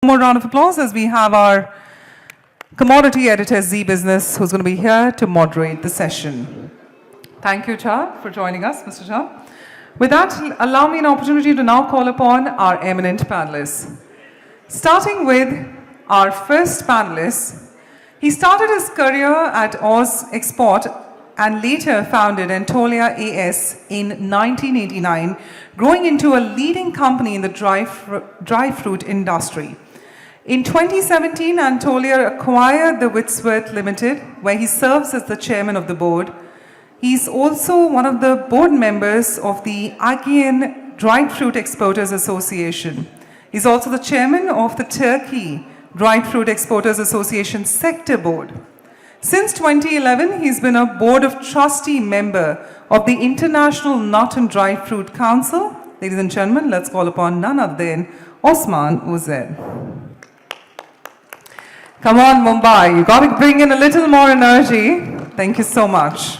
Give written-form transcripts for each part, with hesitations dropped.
More round of applause as we have our commodity editor, ZEE Business, who's going to be here to moderate the session. Thank you, Cha, for joining us, Mr. Cha. With that, allow me an opportunity to now call upon our eminent panelists. Starting with our first panelist, he started his career at Oz Export and later founded Antolia AS in 1989, growing into a leading company in the dry fruit industry. In 2017, Antolia acquired the Whitsworth Limited, where he serves as the chairman of the board. He's also one of the board members of the Aegean Dried Fruit Exporters Association. He's also the chairman of the Turkey Dried Fruit Exporters Association Sector Board. Since 2011, he's been a board of trustee member of the International Nut and Dried Fruit Council. Ladies and gentlemen, let's call upon none other than Osman Uzair. Come on, Mumbai, you got to bring in a little more energy. Thank you so much.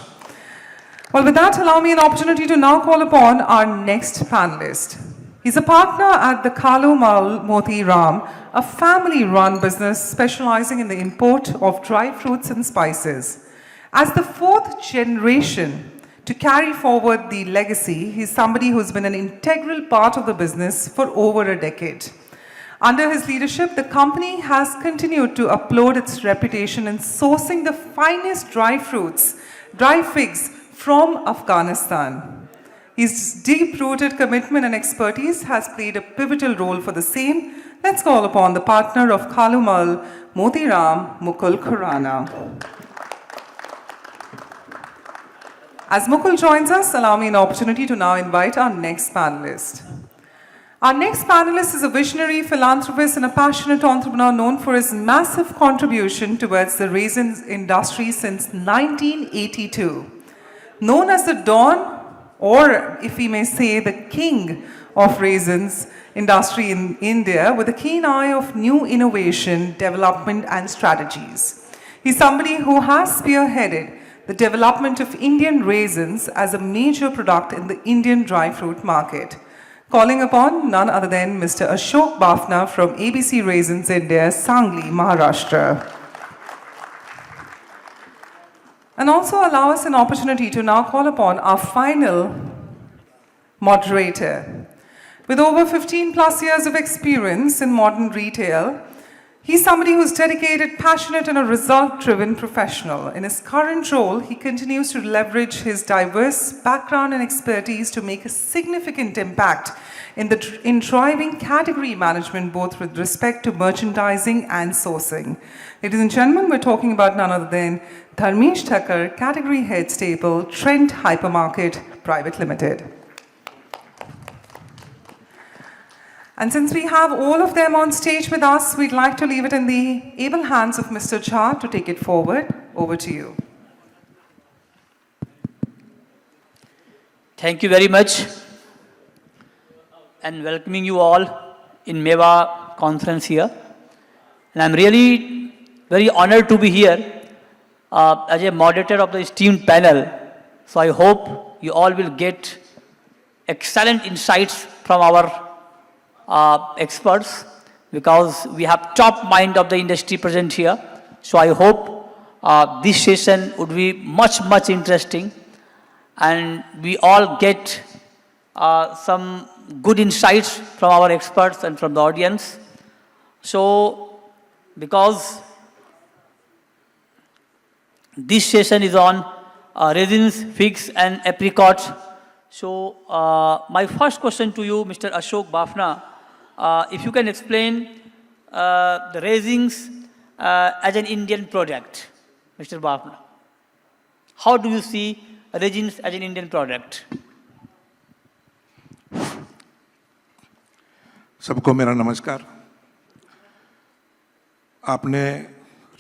Well, with that, allow me an opportunity to now call upon our next panelist. He's a partner at the Kalumal Moti Ram, a family-run business specializing in the import of dry fruits and spices. As the fourth generation to carry forward the legacy, he's somebody who's been an integral part of the business for over a decade. Under his leadership, the company has continued to uphold its reputation in sourcing the finest dry fruits, dry figs from Afghanistan. His deep-rooted commitment and expertise has played a pivotal role for the same. Let's call upon the partner of Kalumal Moti Ram, Mukul Khurana. As Mukul joins us, allow me an opportunity to now invite our next panelist. Our next panelist is a visionary philanthropist and a passionate entrepreneur known for his massive contribution towards the raisins industry since 1982. Known as the Dawn, or if we may say the king of raisins industry in India, with a keen eye of new innovation, development and strategies. He's somebody who has spearheaded the development of Indian raisins as a major product in the Indian dry fruit market. Calling upon none other than Mr. Ashok Bhavna from ABC Raisins India, Sangli, Maharashtra. And also allow us an opportunity to now call upon our final moderator. With over 15 plus years of experience in modern retail, he's somebody who's dedicated, passionate, and a result-driven professional. In his current role, he continues to leverage his diverse background and expertise to make a significant impact in driving category management, both with respect to merchandising and sourcing. Ladies and gentlemen, we're talking about none other than Dharmesh Thakur, Category Head Staple, Trent Hypermarket Private Limited. And since we have all of them on stage with us, we'd like to leave it in the able hands of Mr. Jha to take it forward. Over to you. Thank you very much, and welcoming you all in Mewa conference here. And I'm really very honored to be here as a moderator of the esteemed panel. So I hope you all will get excellent insights from our experts, because we have top mind of the industry present here. So I hope this session would be much interesting, and we all get some good insights from our experts and from the audience. So because this session is on raisins, figs and apricots, so my first question to you, Mr. Ashok Bhavna, if you can explain the raisins as an Indian product, Mr. Bhavna. How do you see raisins as an Indian product? सबको मेरा नमस्कार। आपने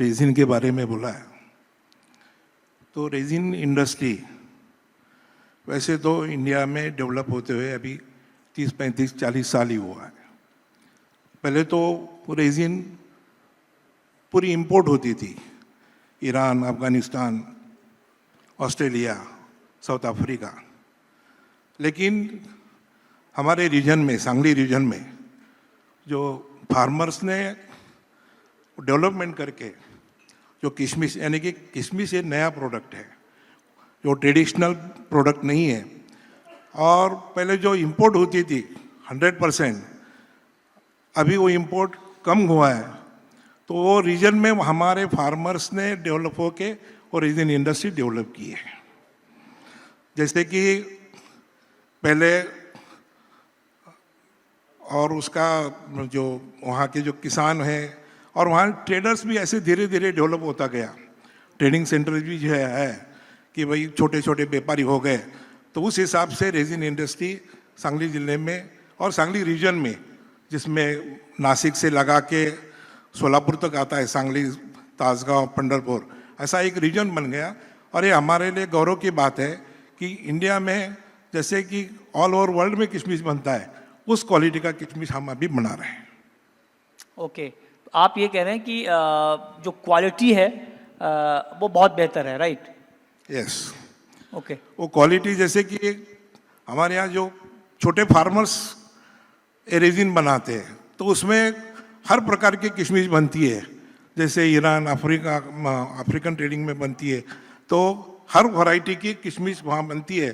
resin के बारे में बोला है, तो रेजिन इंडस्ट्री वैसे तो इंडिया में डेवलप होते हुए अभी 30, 35, 40 साल ही हुआ है। पहले तो रेजिन पूरी इंपोर्ट होती थी, Iran, Afghanistan, Australia, south Africa. लेकिन हमारे रीजन में, सांगली रीजन में जो फार्मर्स ने डेवलपमेंट करके जो किशमिश, यानी कि किशमिश एक नया प्रोडक्ट है जो ट्रेडिशनल प्रोडक्ट नहीं है, और पहले जो इंपोर्ट होती थी 100%, अभी वो इंपोर्ट कम हुआ है। तो वो रीजन में हमारे फार्मर्स ने डेवलप होके और रीजन इंडस्ट्री डेवलप की है। जैसे कि पहले, और उसका जो वहाँ के जो किसान हैं और वहाँ ट्रेडर्स भी ऐसे धीरे धीरे डेवलप होता गया। ट्रेडिंग सेंटर भी जो है कि भाई छोटे छोटे व्यापारी हो गए, तो उस हिसाब से रेजिन इंडस्ट्री सांगली जिले में और सांगली रीजन में, जिसमें नासिक से लगा के सोलापुर तक आता है, सांगली, तासगांव, पंढरपुर, ऐसा एक रीजन बन गया। और ये हमारे लिए गौरव की बात है कि इंडिया में जैसे कि ऑल ओवर वर्ल्ड में किशमिश बनता है, उस क्वालिटी का किशमिश हम अभी बना रहे हैं। ओके, तो आप ये कह रहे हैं कि जो क्वालिटी है वो बहुत बेहतर है, राइट? यस। ओके। वो क्वालिटी जैसे कि हमारे यहाँ जो छोटे फार्मर्स रेजिन बनाते हैं, तो उसमें हर प्रकार की किशमिश बनती है। जैसे ईरान, अफ्रीकन ट्रेडिंग में बनती है, तो हर वैरायटी की किशमिश वहाँ बनती है।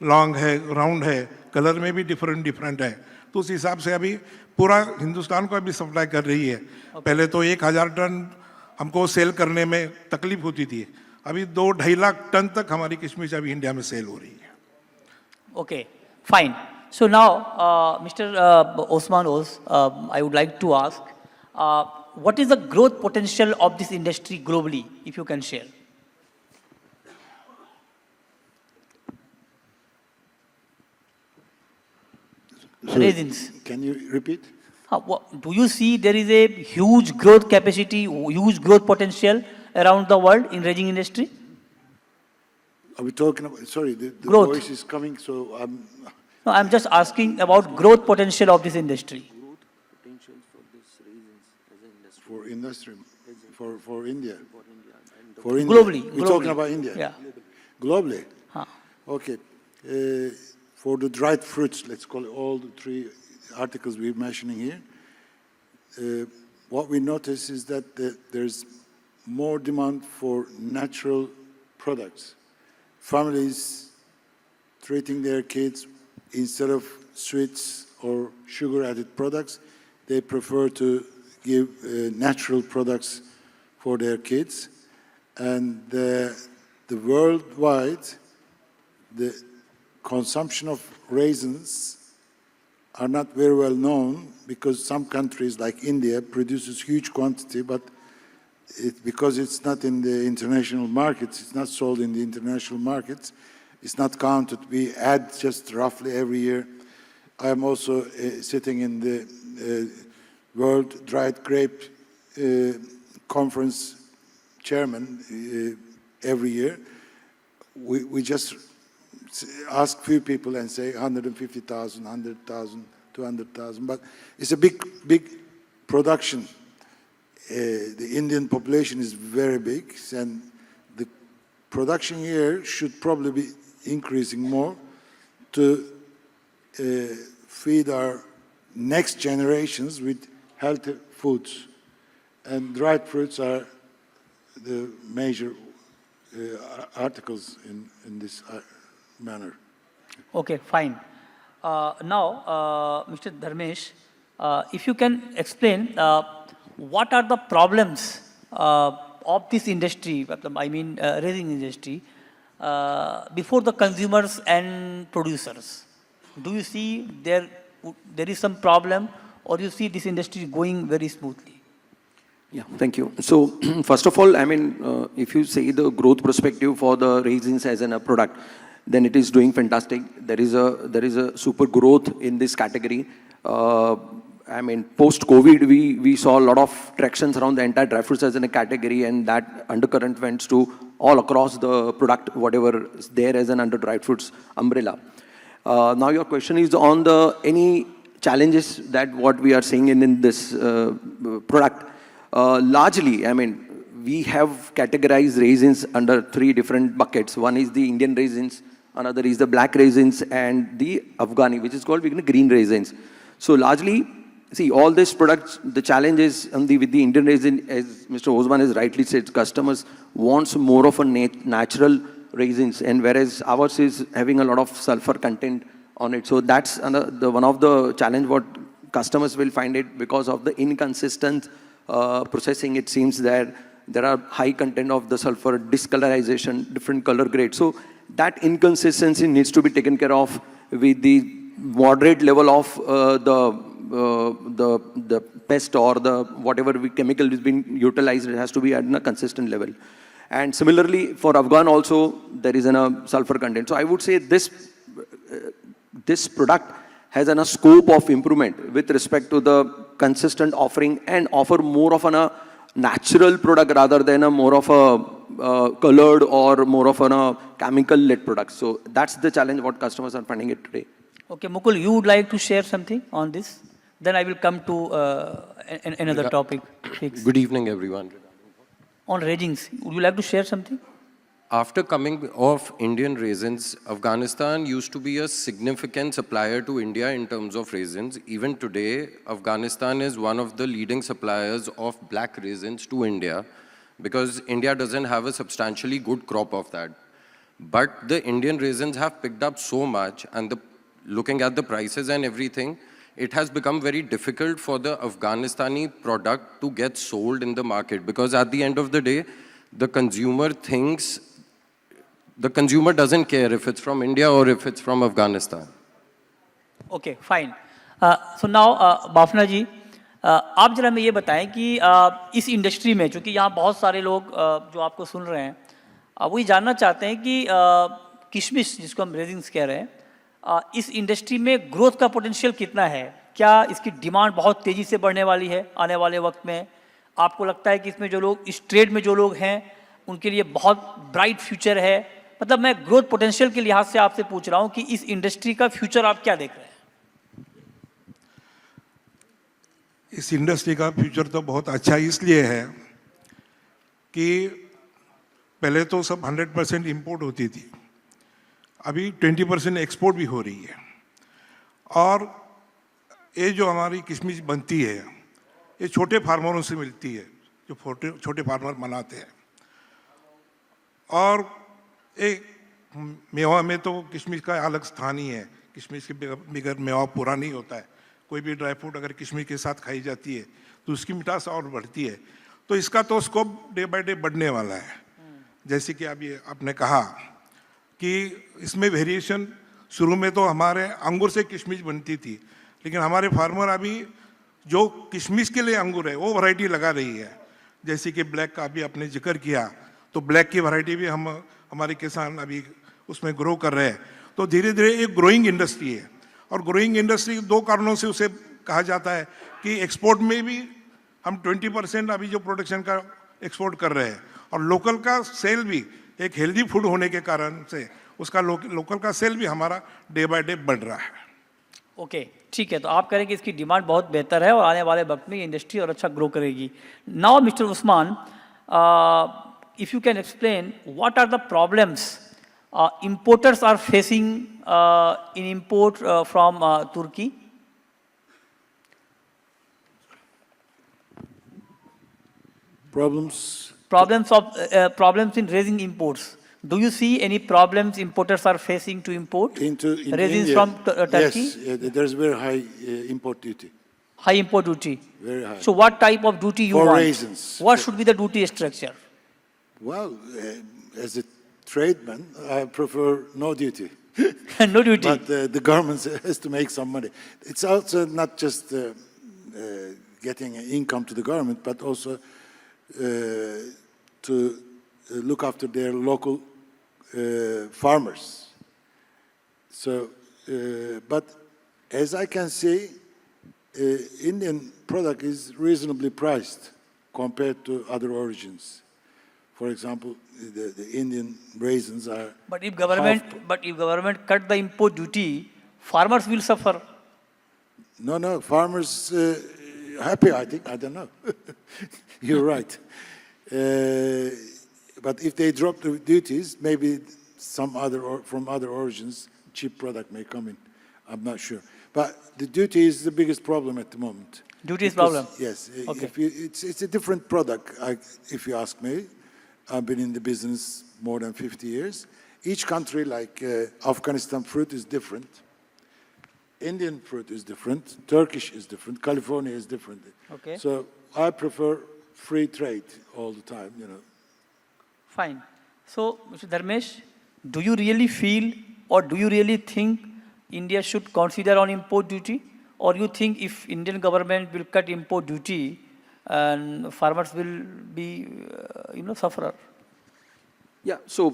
लॉन्ग है, राउंड है, कलर में भी डिफरेंट है। तो उस हिसाब से अभी पूरा हिंदुस्तान को अभी सप्लाई कर रही है। पहले तो 1000 टन हमको सेल करने में तकलीफ होती थी, अभी 2-2.5 लाख टन तक हमारी किशमिश अभी इंडिया में सेल हो रही है। Okay, fine. So now, Mr. Osman Oz, I would like to ask, what is the growth potential of this industry globally, if you can share? Sorry, Resins. can you repeat? Do you see there is a huge growth capacity, huge growth potential around the world in resin industry? Are we talking about, sorry, the Growth. voice is coming, so No, I'm just asking about growth potential of this industry. for industry, for India. For India. Globally. We're talking about India. Yeah. Globally? Huh. Okay. For the dried fruits, let's call it all the three articles we're mentioning here, what we notice is that there's more demand for natural products. Families treating their kids, instead of sweets or sugar-added products, they prefer to give natural products for their kids. And the worldwide, the consumption of raisins are not very well known, because some countries like India produces huge quantity, but because it's not in the international markets, it's not sold in the international markets, it's not counted. We add just roughly every year. I am also sitting in the World Dried Grape Conference chairman every year. We just ask few people and say 150,000, 100,000, 200,000, but it's a big production. The Indian population is very big, and the production here should probably be increasing more to feed our next generations with healthy foods. And dried fruits are the major articles in this manner. Okay, fine. Now, Mr. Dharmesh, if you can explain what are the problems of this industry, I mean resin industry, before the consumers and producers? Do you see there is some problem, or you see this industry going very smoothly? Yeah, thank you. So, first of all, I mean, if you say the growth perspective for the raisins as a product, then it is doing fantastic. There is a super growth in this category. I mean, post-COVID, we saw a lot of tractions around the entire dry fruits as in a category, and that undercurrent went to all across the product, whatever is there as an under dried fruits umbrella. Now, your question is on any challenges that what we are seeing in this product. Largely, I mean, we have categorized raisins under 3 different buckets. One is the Indian raisins, another is the black raisins, and the Afghani, which is called green raisins. So largely, see, all these products, the challenge is with the Indian resin, as Mr. Osman has rightly said, customers wants more of a natural resins, and whereas ours is having a lot of sulfur content on it. So that's one of the challenge what customers will find it because of the inconsistent processing. It seems that there are high content of the sulfur, discolorization, different color grade. So that inconsistency needs to be taken care of with the moderate level of the pest or the whatever chemical is being utilized. It has to be at a consistent level. And similarly for Afghan also there is a sulfur content. So I would say this product has a scope of improvement with respect to the consistent offering and offer more of a natural product rather than a more of a colored or more of a chemical-led product. So that's the challenge what customers are finding it today. Okay, Mukul, you would like to share something on this? Then I will come to another topic. Fix. Good evening, everyone. On resins, would you like to share something? After coming off Indian raisins, Afghanistan used to be a significant supplier to India in terms of raisins. Even today, Afghanistan is one of the leading suppliers of black raisins to India because India doesn't have a substantially good crop of that. But the Indian raisins have picked up so much, and looking at the prices and everything, it has become very difficult for the Afghanistani product to get sold in the market because at the end of the day, the consumer doesn't care if it's from India or if it's from Afghanistan. Okay, fine. So now, Bhavna ji, आप जरा हमें ये बताएं कि इस industry में, चूँकि यहाँ बहुत सारे लोग जो आपको सुन रहे हैं, वो ये जानना चाहते हैं कि किशमिश जिसको हम रेजिन्स कह रहे हैं, इस इंडस्ट्री में ग्रोथ का पोटेंशियल कितना है? क्या इसकी डिमांड बहुत तेज़ी से बढ़ने वाली है आने वाले वक्त में? आपको लगता है कि इसमें जो लोग इस ट्रेड में जो लोग हैं उनके लिए बहुत ब्राइट फ्यूचर है? मतलब मैं ग्रोथ पोटेंशियल के लिहाज से आपसे पूछ रहा हूँ कि इस इंडस्ट्री का फ्यूचर आप क्या देख रहे हैं? इस इंडस्ट्री का फ्यूचर तो बहुत अच्छा इसलिए है कि पहले तो सब 100% इंपोर्ट होती थी, अभी 20% एक्सपोर्ट भी हो रही है। और ये जो हमारी किशमिश बनती है ये छोटे फार्मरों से मिलती है जो छोटे फार्मर बनाते हैं। और एक मेवा में तो किशमिश का अलग स्थान ही है, किशमिश के बगैर मेवा पूरा नहीं होता है। कोई भी ड्राई फ्रूट अगर किशमिश के साथ खाई जाती है तो उसकी मिठास और बढ़ती है। तो इसका तो स्कोप डे बाय डे बढ़ने वाला है। जैसे कि अभी आपने कहा कि इसमें वेरिएशन शुरू में तो हमारे अंगूर से किशमिश बनती थी, लेकिन हमारे फार्मर अभी जो किशमिश के लिए अंगूर है वो वैरायटी लगा रही है। जैसे कि ब्लैक का अभी आपने जिक्र किया, तो ब्लैक की वैरायटी भी हमारे किसान अभी उसमें ग्रो कर रहे हैं। तो धीरे धीरे एक ग्रोइंग इंडस्ट्री है, और ग्रोइंग इंडस्ट्री दो कारणों से उसे कहा जाता है कि एक्सपोर्ट में भी हम 20% अभी जो प्रोडक्शन का एक्सपोर्ट कर रहे हैं, और लोकल का सेल भी एक हेल्दी फूड होने के कारण से उसका लोकल का सेल भी हमारा डे बाय डे बढ़ रहा है। ओके, ठीक है। तो आप कह रहे हैं कि इसकी डिमांड बहुत बेहतर है और आने वाले वक्त में ये इंडस्ट्री और अच्छा ग्रो करेगी। Now mister Usman, if you can explain what are the problems importers are facing in import from Turkey? Problems in raising imports. Do you see any problems importers are facing to import into raisins India, from Turkey? Yes, there's very high import duty. High import duty. Very high. So what type of duty you For want? raisins. What should be the duty structure? Well, as a tradesman, I prefer no duty. No duty. But the government has to make some money. It's also not just getting an income to the government, but also to look after their local farmers. So, but as I can see, Indian product is reasonably priced compared to other origins. For example, the Indian raisins are. But if government cut the import duty, farmers will suffer. No, farmers happy, I think. I don't know. You're right. But if they drop the duties, maybe some from other origins, cheap product may come in. I'm not sure. But the duty is the biggest problem at the moment. Duty is Because, problem? Yes. Okay. It's a different product, if you ask me. I've been in the business more than 50 years. Each country, like Afghanistan fruit is different. Indian fruit is different. Turkish is different. California is different. Okay. So I prefer free trade all the time, Fine. So, Mr. Dharmesh, do you really feel or do you really think India should consider on import duty? Or you think if Indian government will cut import duty and farmers will be, sufferer? Yeah, so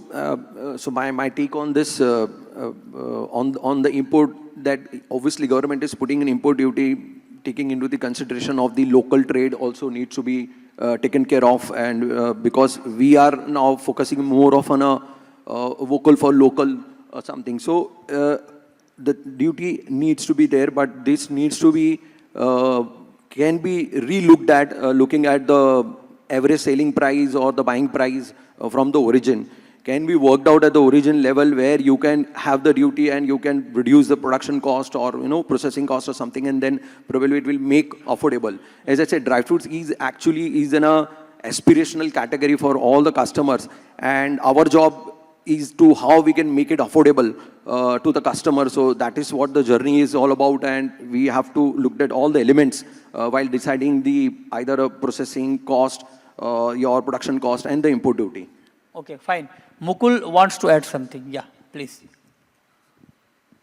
my take on this, on the import, that obviously government is putting an import duty, taking into the consideration of the local trade also needs to be taken care of, and because we are now focusing more of on a vocal for local or something. So the duty needs to be there, but this needs to be, can be re-looked at, looking at the average selling price or the buying price from the origin. Can be worked out at the origin level where you can have the duty and you can reduce the production cost or processing cost or something, and then probably it will make affordable. As I said, dry fruits is in a aspirational category for all the customers, and our job is to how we can make it affordable to the customer. So that is what the journey is all about, and we have to look at all the elements while deciding the either a processing cost, your production cost, and the import duty. Okay, fine. Mukul wants to add something. Yeah, please.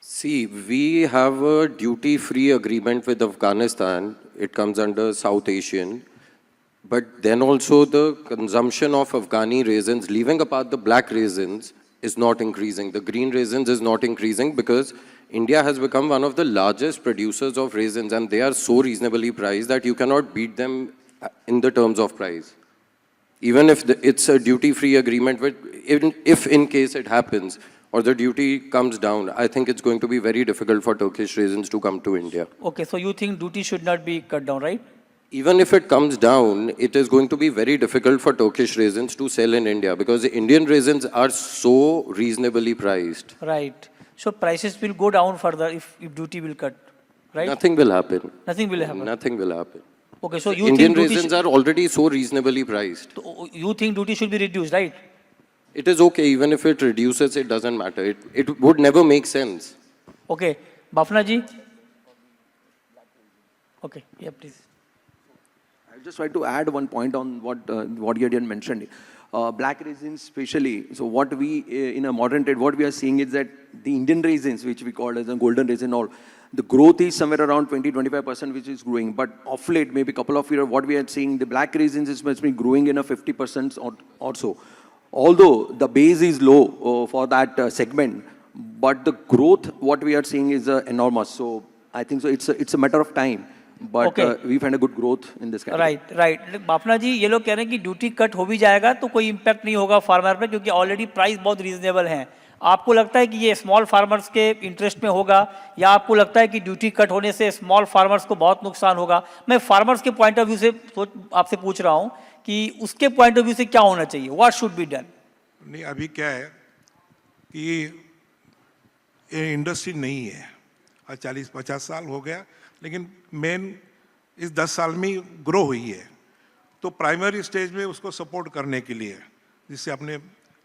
See, we have a duty-free agreement with Afghanistan. It comes under South Asian. But then also the consumption of Afghani raisins, leaving apart the black raisins, is not increasing. The green raisins is not increasing because India has become one of the largest producers of raisins, and they are so reasonably priced that you cannot beat them in the terms of price. Even if it's a duty-free agreement, if in case it happens or the duty comes down, I think it's going to be very difficult for Turkish raisins to come to India. Okay, so you think duty should not be cut down, right? Even if it comes down, it is going to be very difficult for Turkish raisins to sell in India because the Indian raisins are so reasonably priced. Right. So prices will go down further if duty will cut, right? Nothing will happen. Nothing will happen. Nothing will happen. Okay, so you Indian think raisins are already so reasonably priced. you think duty should be reduced, right? It is okay, even if it reduces, it doesn't matter. It would never make sense. Okay, Bhavna ji. Okay, yeah, please. I just try to add one point on what you had mentioned. Black raisins especially, so what we, in a modern trade, what we are seeing is that the Indian raisins, which we call as a golden raisin, or the growth is somewhere around 20-25%, which is growing. But of late, maybe a couple of years, what we are seeing, the black raisins is must be growing in a 50% or so. Although the base is low for that segment, but the growth, what we are seeing is enormous. So I think so it's a matter of time. But Okay. we find a good growth in this category. Right Bapna ji, ये लोग कह रहे हैं कि duty cut हो भी जाएगा तो कोई इम्पैक्ट नहीं होगा फार्मर पे, क्योंकि ऑलरेडी प्राइस बहुत रीजनेबल हैं. आपको लगता है कि ये स्मॉल फार्मर्स के इंटरेस्ट में होगा, या आपको लगता है कि ड्यूटी कट होने से स्मॉल फार्मर्स को बहुत नुकसान होगा? मैं फार्मर्स के पॉइंट ऑफ व्यू से आपसे पूछ रहा हूँ कि उसके पॉइंट ऑफ व्यू से क्या होना चाहिए, व्हाट शुड बी डन? नहीं, अभी क्या है कि ये इंडस्ट्री नहीं है, 40-50 साल हो गया, लेकिन मेन इस 10 साल में ग्रो हुई है. तो प्राइमरी स्टेज में उसको सपोर्ट करने के लिए, जिससे अपने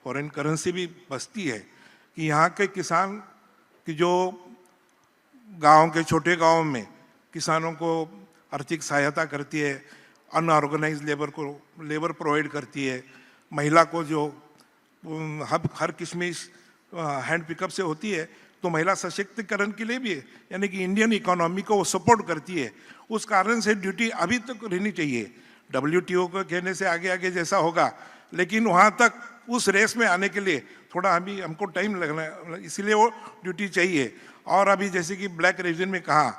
फॉरेन करेंसी भी बचती है, कि यहाँ के किसान की जो गांव के छोटे गांव में किसानों को आर्थिक सहायता करती है, अनऑर्गेनाइज लेबर प्रोवाइड करती है, महिला को जो हर किस्मिश हैंड पिकअप से होती है, तो महिला सशक्तिकरण के लिए भी है, यानी कि इंडियन इकोनॉमी को वो सपोर्ट करती है. उस कारण से ड्यूटी अभी तक रहनी चाहिए. WTO को कहने से आगे आगे जैसा होगा, लेकिन वहाँ तक उस रेस में आने के लिए थोड़ा हमको टाइम लगना है, इसलिए वो ड्यूटी चाहिए. और अभी जैसे कि ब्लैक रेजिन में कहा,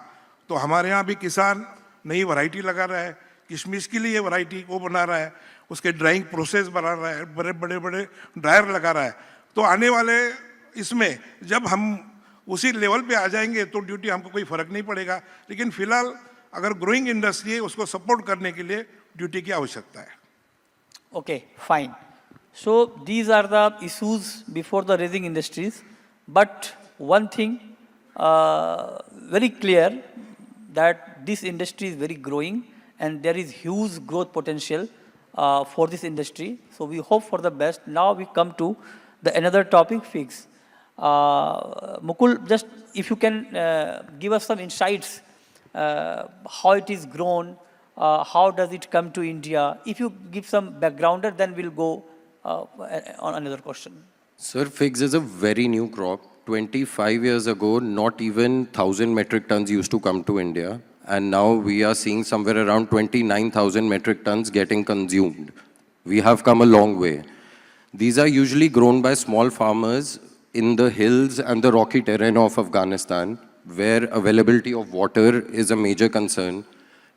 तो हमारे यहाँ भी किसान नई वैरायटी लगा रहा है, किशमिश के लिए वैरायटी वो बना रहा है, उसके ड्राइंग प्रोसेस बना रहा है, बड़े बड़े ड्रायर लगा रहा है. तो आने वाले इसमें जब हम उसी लेवल पे आ जाएंगे तो ड्यूटी हमको कोई फर्क नहीं पड़ेगा. लेकिन फिलहाल अगर ग्रोइंग इंडस्ट्री है, उसको सपोर्ट करने के लिए ड्यूटी की आवश्यकता है. Okay, fine. So these are the issues before the raising industries. But one thing, very clear that this industry is very growing and there is huge growth potential for this industry. So we hope for the best. Now we come to the another topic, figs. Mukul, just if you can give us some insights, how it is grown, how does it come to India? If you give some backgrounder, then we'll go on another question. Sir, figs is a very new crop. 25 years ago, not even 1,000 metric tons used to come to India. And now we are seeing somewhere around 29,000 metric tons getting consumed. We have come a long way. These are usually grown by small farmers in the hills and the rocky terrain of Afghanistan, where availability of water is a major concern,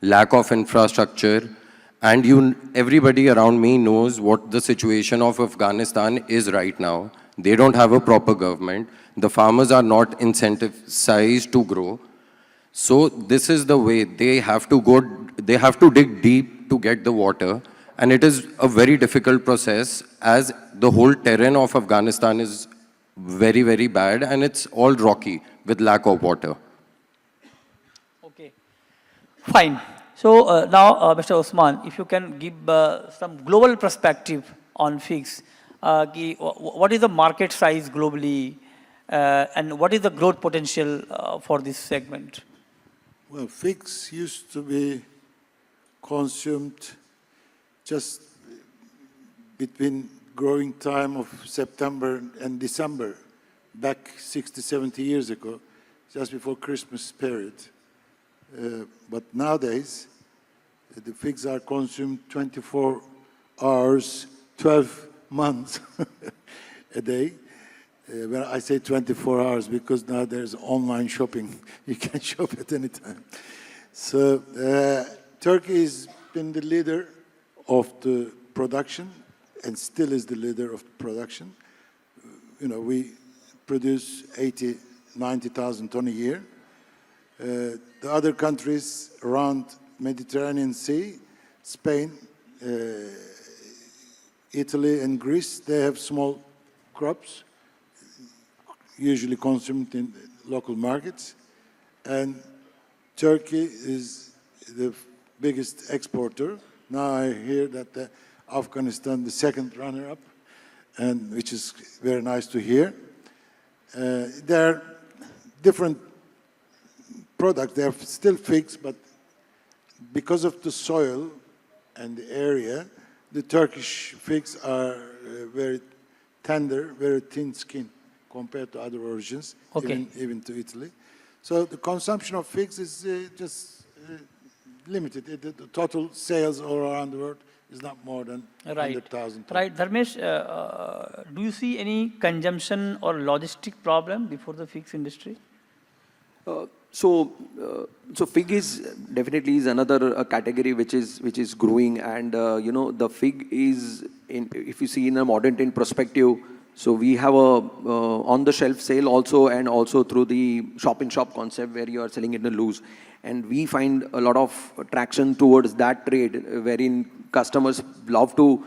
lack of infrastructure, and everybody around me knows what the situation of Afghanistan is right now. They don't have a proper government. The farmers are not incentivized to grow. So this is the way they have to dig deep to get the water. And it is a very difficult process as the whole terrain of Afghanistan is very, very bad and it's all rocky with lack of water. Okay, fine. So now, Mr. Osman, if you can give some global perspective on figs. What is the market size globally and what is the growth potential for this segment? Well, figs used to be consumed just between growing time of September and December, back 60, 70 years ago, just before Christmas period. But nowadays, the figs are consumed 24 hours, 12 months a day. When I say 24 hours, because now there's online shopping. You can shop at any time. So Turkey has been the leader of the production and still is the leader of production. We produce 80, 90,000 tons a year. The other countries around Mediterranean Sea, Spain, Italy and Greece, they have small crops, usually consumed in local markets. And Turkey is the biggest exporter. Now I hear that Afghanistan, the second runner-up, and which is very nice to hear. There are different products. They are still figs, but because of the soil and the area, the Turkish figs are very tender, very thin skin compared to other origins, Okay. even to Italy. So the consumption of figs is just limited. The total sales all around the world is not more than 100,000 tons. Right, Dharmesh, do you see any consumption or logistic problem before the figs industry? So fig is definitely is another category which is growing, and the fig is if you see in a modern trade perspective. So we have a on-the-shelf sale also, and also through the shop-in-shop concept where you are selling it in loose. And we find a lot of traction towards that trade, wherein customers love to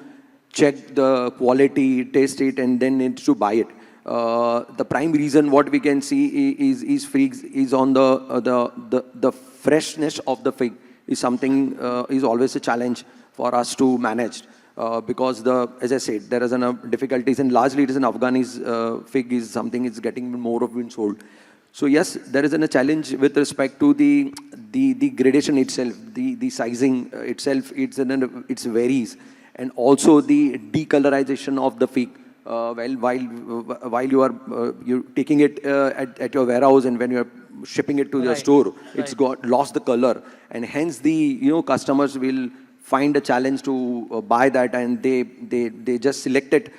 check the quality, taste it, and then need to buy it. The prime reason what we can see is figs is on the freshness of the fig is something is always a challenge for us to manage. Because as I said, there is difficulties, and largely it is an Afghani fig is something is getting more of being sold. So yes, there is a challenge with respect to the gradation itself, the sizing itself. It varies, and also the decolorization of the fig. While you are you're taking it at your warehouse, and when you are shipping it to your store, it's lost the color, and hence the customers will find a challenge to buy that, and they just select it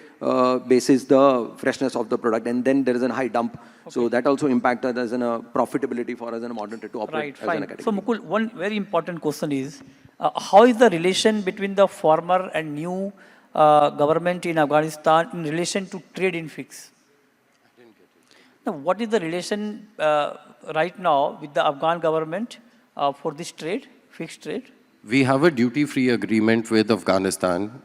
basis the freshness of the product, and then there is a high dump. Okay. So that also impacted as a profitability for us in a modern trade to operate as a category. So Mukul, one very important question is, how is the relation between the former and new government in Afghanistan in relation to trade in figs? I didn't get it. Now, what is the relation right now with the Afghan government for this trade, figs trade? We have a duty-free agreement with Afghanistan.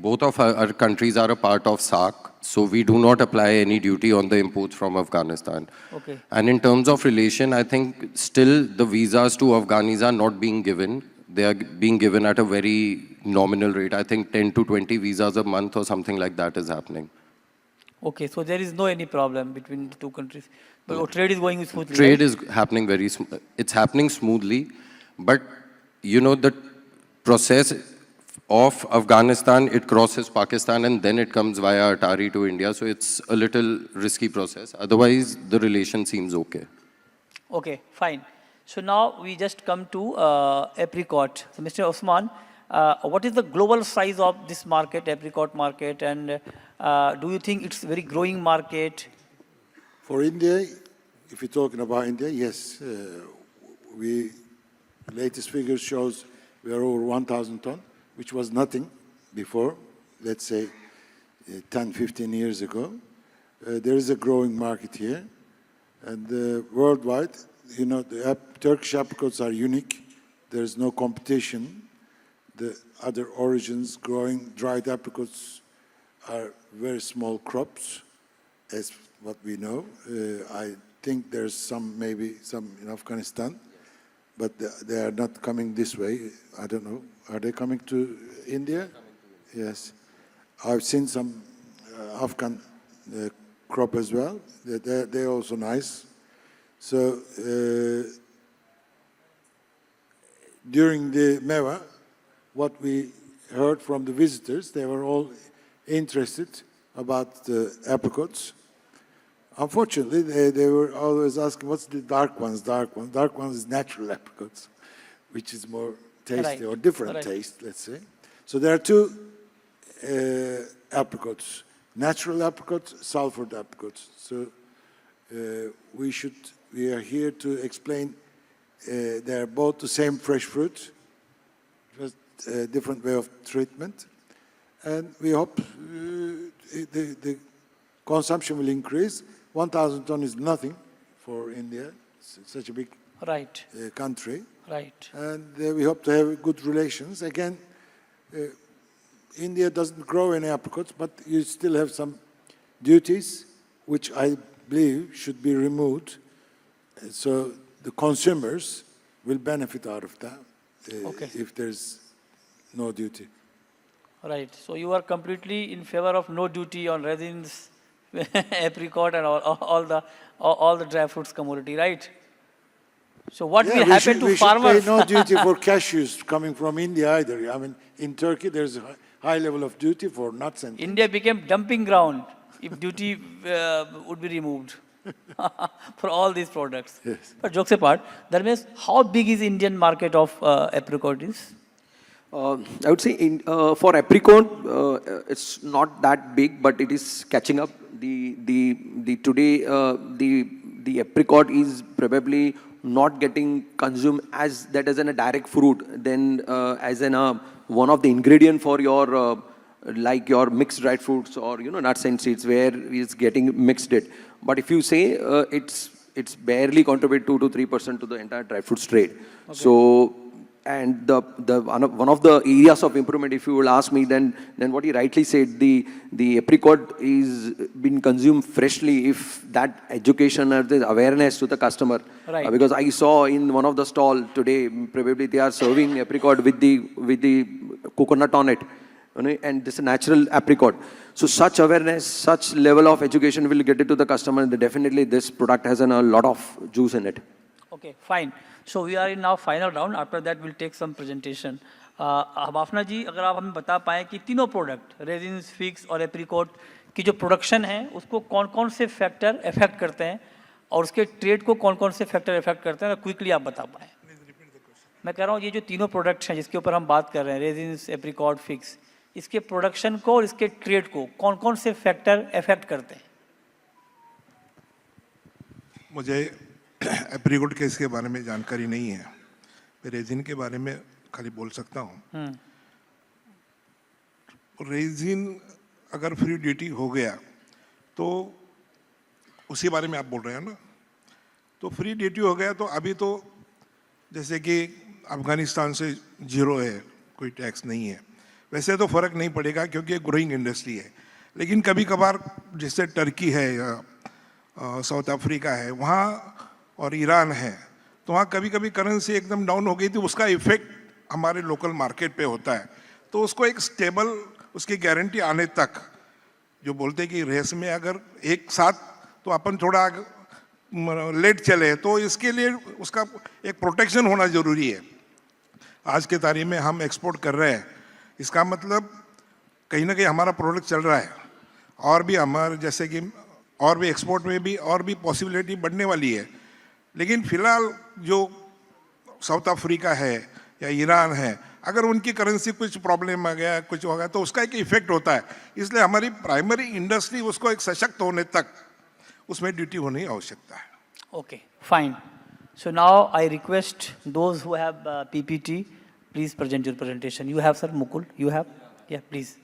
both of our countries are a part of SAARC, so we do not apply any duty on the imports from Afghanistan. Okay. And in terms of relation, I think still the visas to Afghanis are not being given. They are being given at a very nominal rate. I think 10 to 20 visas a month or something like that is happening. Okay, so there is no any problem between the two countries. But trade is going smoothly. Trade right? is happening it's happening smoothly, but you know, the process of Afghanistan, it crosses Pakistan and then it comes via Atari to India, so it's a little risky process. Otherwise, the relation seems okay. Okay, fine. So now we just come to apricot. So Mr. Osman, what is the global size of this market, apricot market, and do you think it's a very growing market? For India, if you're talking about India, yes, latest figures shows we are over 1,000 ton, which was nothing before, let's say 10, 15 years ago. There is a growing market here, and worldwide, you know, the Turkish apricots are unique. There is no competition. The other origins growing dried apricots are very small crops, as what we know. I think there's maybe some in Afghanistan, but they are not coming this way. I don't know. Are they coming to India? Yes. I've seen some Afghan crop as well. They're also nice. So during the Mewa, what we heard from the visitors, they were all interested about the apricots. Unfortunately, they were always asking, what's the dark ones? Dark ones is natural apricots, which is more tasty or different taste, let's say. So there are two apricots, natural apricots, sulfured apricots. So we are here to explain they're both the same fresh fruit, just a different way of treatment. And we hope the consumption will increase. 1,000 ton is nothing for India. It's such a big country. Right. And we hope to have good relations. Again, India doesn't grow any apricots, but you still have some duties, which I believe should be removed. So the consumers will benefit out of that if there's no duty. Right. So you are completely in favor of no duty on resins, apricot, and all the dry fruits commodity, right? So what will happen to farmers? We should pay no duty for cashews coming from India either. I mean, in Turkey, there's a high level of duty for nuts and things. India became dumping ground if duty would be removed for all these products. Yes. But jokes apart, that means how big is Indian market of apricot is? I would say for apricot, it's not that big, but it is catching up. Today the apricot is probably not getting consumed as a direct fruit, then as one of the ingredient for your like your mixed dried fruits or nuts and seeds, where it's getting mixed it. But if you say it's barely contribute 2 to 3% to the entire dry fruits trade. Okay. So. And one of the areas of improvement, if you will ask me, then what you rightly said, the apricot is being consumed freshly if that education or the awareness to the customer. Right. Because I saw in one of the stall today, probably they are serving apricot with the coconut on it, and this is natural apricot. So such awareness, such level of education will get it to the customer. And definitely this product has a lot of juice in it. Okay, fine. So we are in now final round. After that, we'll take some presentation. भावना जी, अगर आप हमें बता पाएं कि तीनों product resins, figs और apricot की जो प्रोडक्शन है उसको कौन-कौन से फैक्टर इफेक्ट करते हैं और उसके ट्रेड को कौन-कौन से फैक्टर इफेक्ट करते हैं, क्विकली आप बता पाएं. मैं कह रहा हूँ ये जो तीनों प्रोडक्ट्स हैं जिसके ऊपर हम बात कर रहे हैं, रेजिन्स, एप्रिकॉट, फिग्स, इसके प्रोडक्शन को और इसके ट्रेड को कौन-कौन से फैक्टर इफेक्ट करते हैं? मुझे एप्रिकॉट केस के बारे में जानकारी नहीं है. मैं रेजिन के बारे में खाली बोल सकता हूँ. रेजिन अगर फ्री ड्यूटी हो गया तो उसी बारे में आप बोल रहे हैं ना. तो फ्री ड्यूटी हो गया तो अभी तो जैसे कि अफगानिस्तान से जीरो है, कोई टैक्स नहीं है. वैसे तो फर्क नहीं पड़ेगा क्योंकि ये ग्रोइंग इंडस्ट्री है, लेकिन कभी कभार जैसे टर्की है या साउथ अफ्रीका है वहाँ और ईरान है, तो वहाँ कभी कभी करेंसी एकदम डाउन हो गई थी, उसका इफेक्ट हमारे लोकल मार्केट पे होता है। तो उसको एक स्टेबल उसकी गारंटी आने तक, जो बोलते हैं कि रेस में अगर एक साथ तो अपन थोड़ा लेट चले, तो इसके लिए उसका एक प्रोटेक्शन होना जरूरी है। आज के तारीख में हम एक्सपोर्ट कर रहे हैं, इसका मतलब कहीं ना कहीं हमारा प्रोडक्ट चल रहा है, और भी हमारे जैसे कि और भी एक्सपोर्ट में भी और भी पॉसिबिलिटी बढ़ने वाली है। लेकिन फिलहाल जो साउथ अफ्रीका है या ईरान है, अगर उनकी करेंसी कुछ प्रॉब्लम आ गया, कुछ हो गया, तो उसका एक इफेक्ट होता है। इसलिए हमारी प्राइमरी इंडस्ट्री उसको एक सशक्त होने तक उसमें ड्यूटी होने की आवश्यकता है। Okay, fine. So now I request those who have PPT, please present your presentation. You have, sir, Mukul, you have? Yeah, please.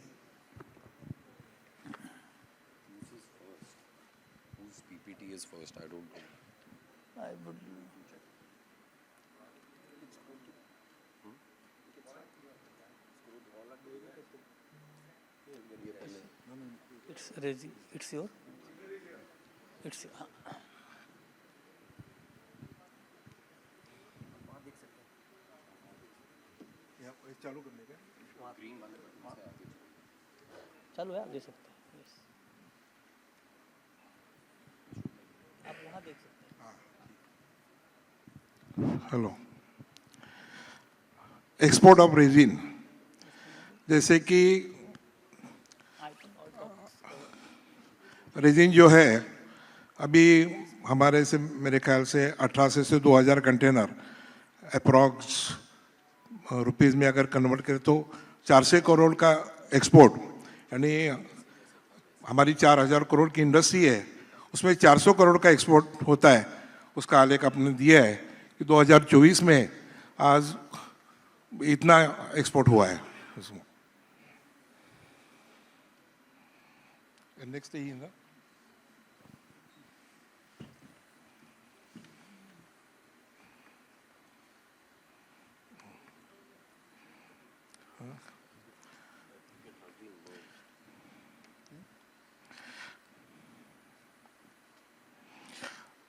Whose PPT is first? I don't know. I would. It's Rezi. It's your. It's. चालू करने का चालू है, आप देख सकते हैं। Yes. आप वहाँ देख सकते हैं। हेलो, एक्सपोर्ट ऑफ रेजिन, जैसे कि रेजिन जो है अभी हमारे से मेरे ख्याल से 1800 से 2000 कंटेनर अप्रॉक्स रुपीज़ में अगर कन्वर्ट करें तो 400 करोड़ का एक्सपोर्ट, यानी हमारी 4000 करोड़ की इंडस्ट्री है, उसमें 400 करोड़ का एक्सपोर्ट होता है। उसका आलेख आपने दिया है कि 2024 में आज इतना एक्सपोर्ट हुआ है। नेक्स्ट यही है ना,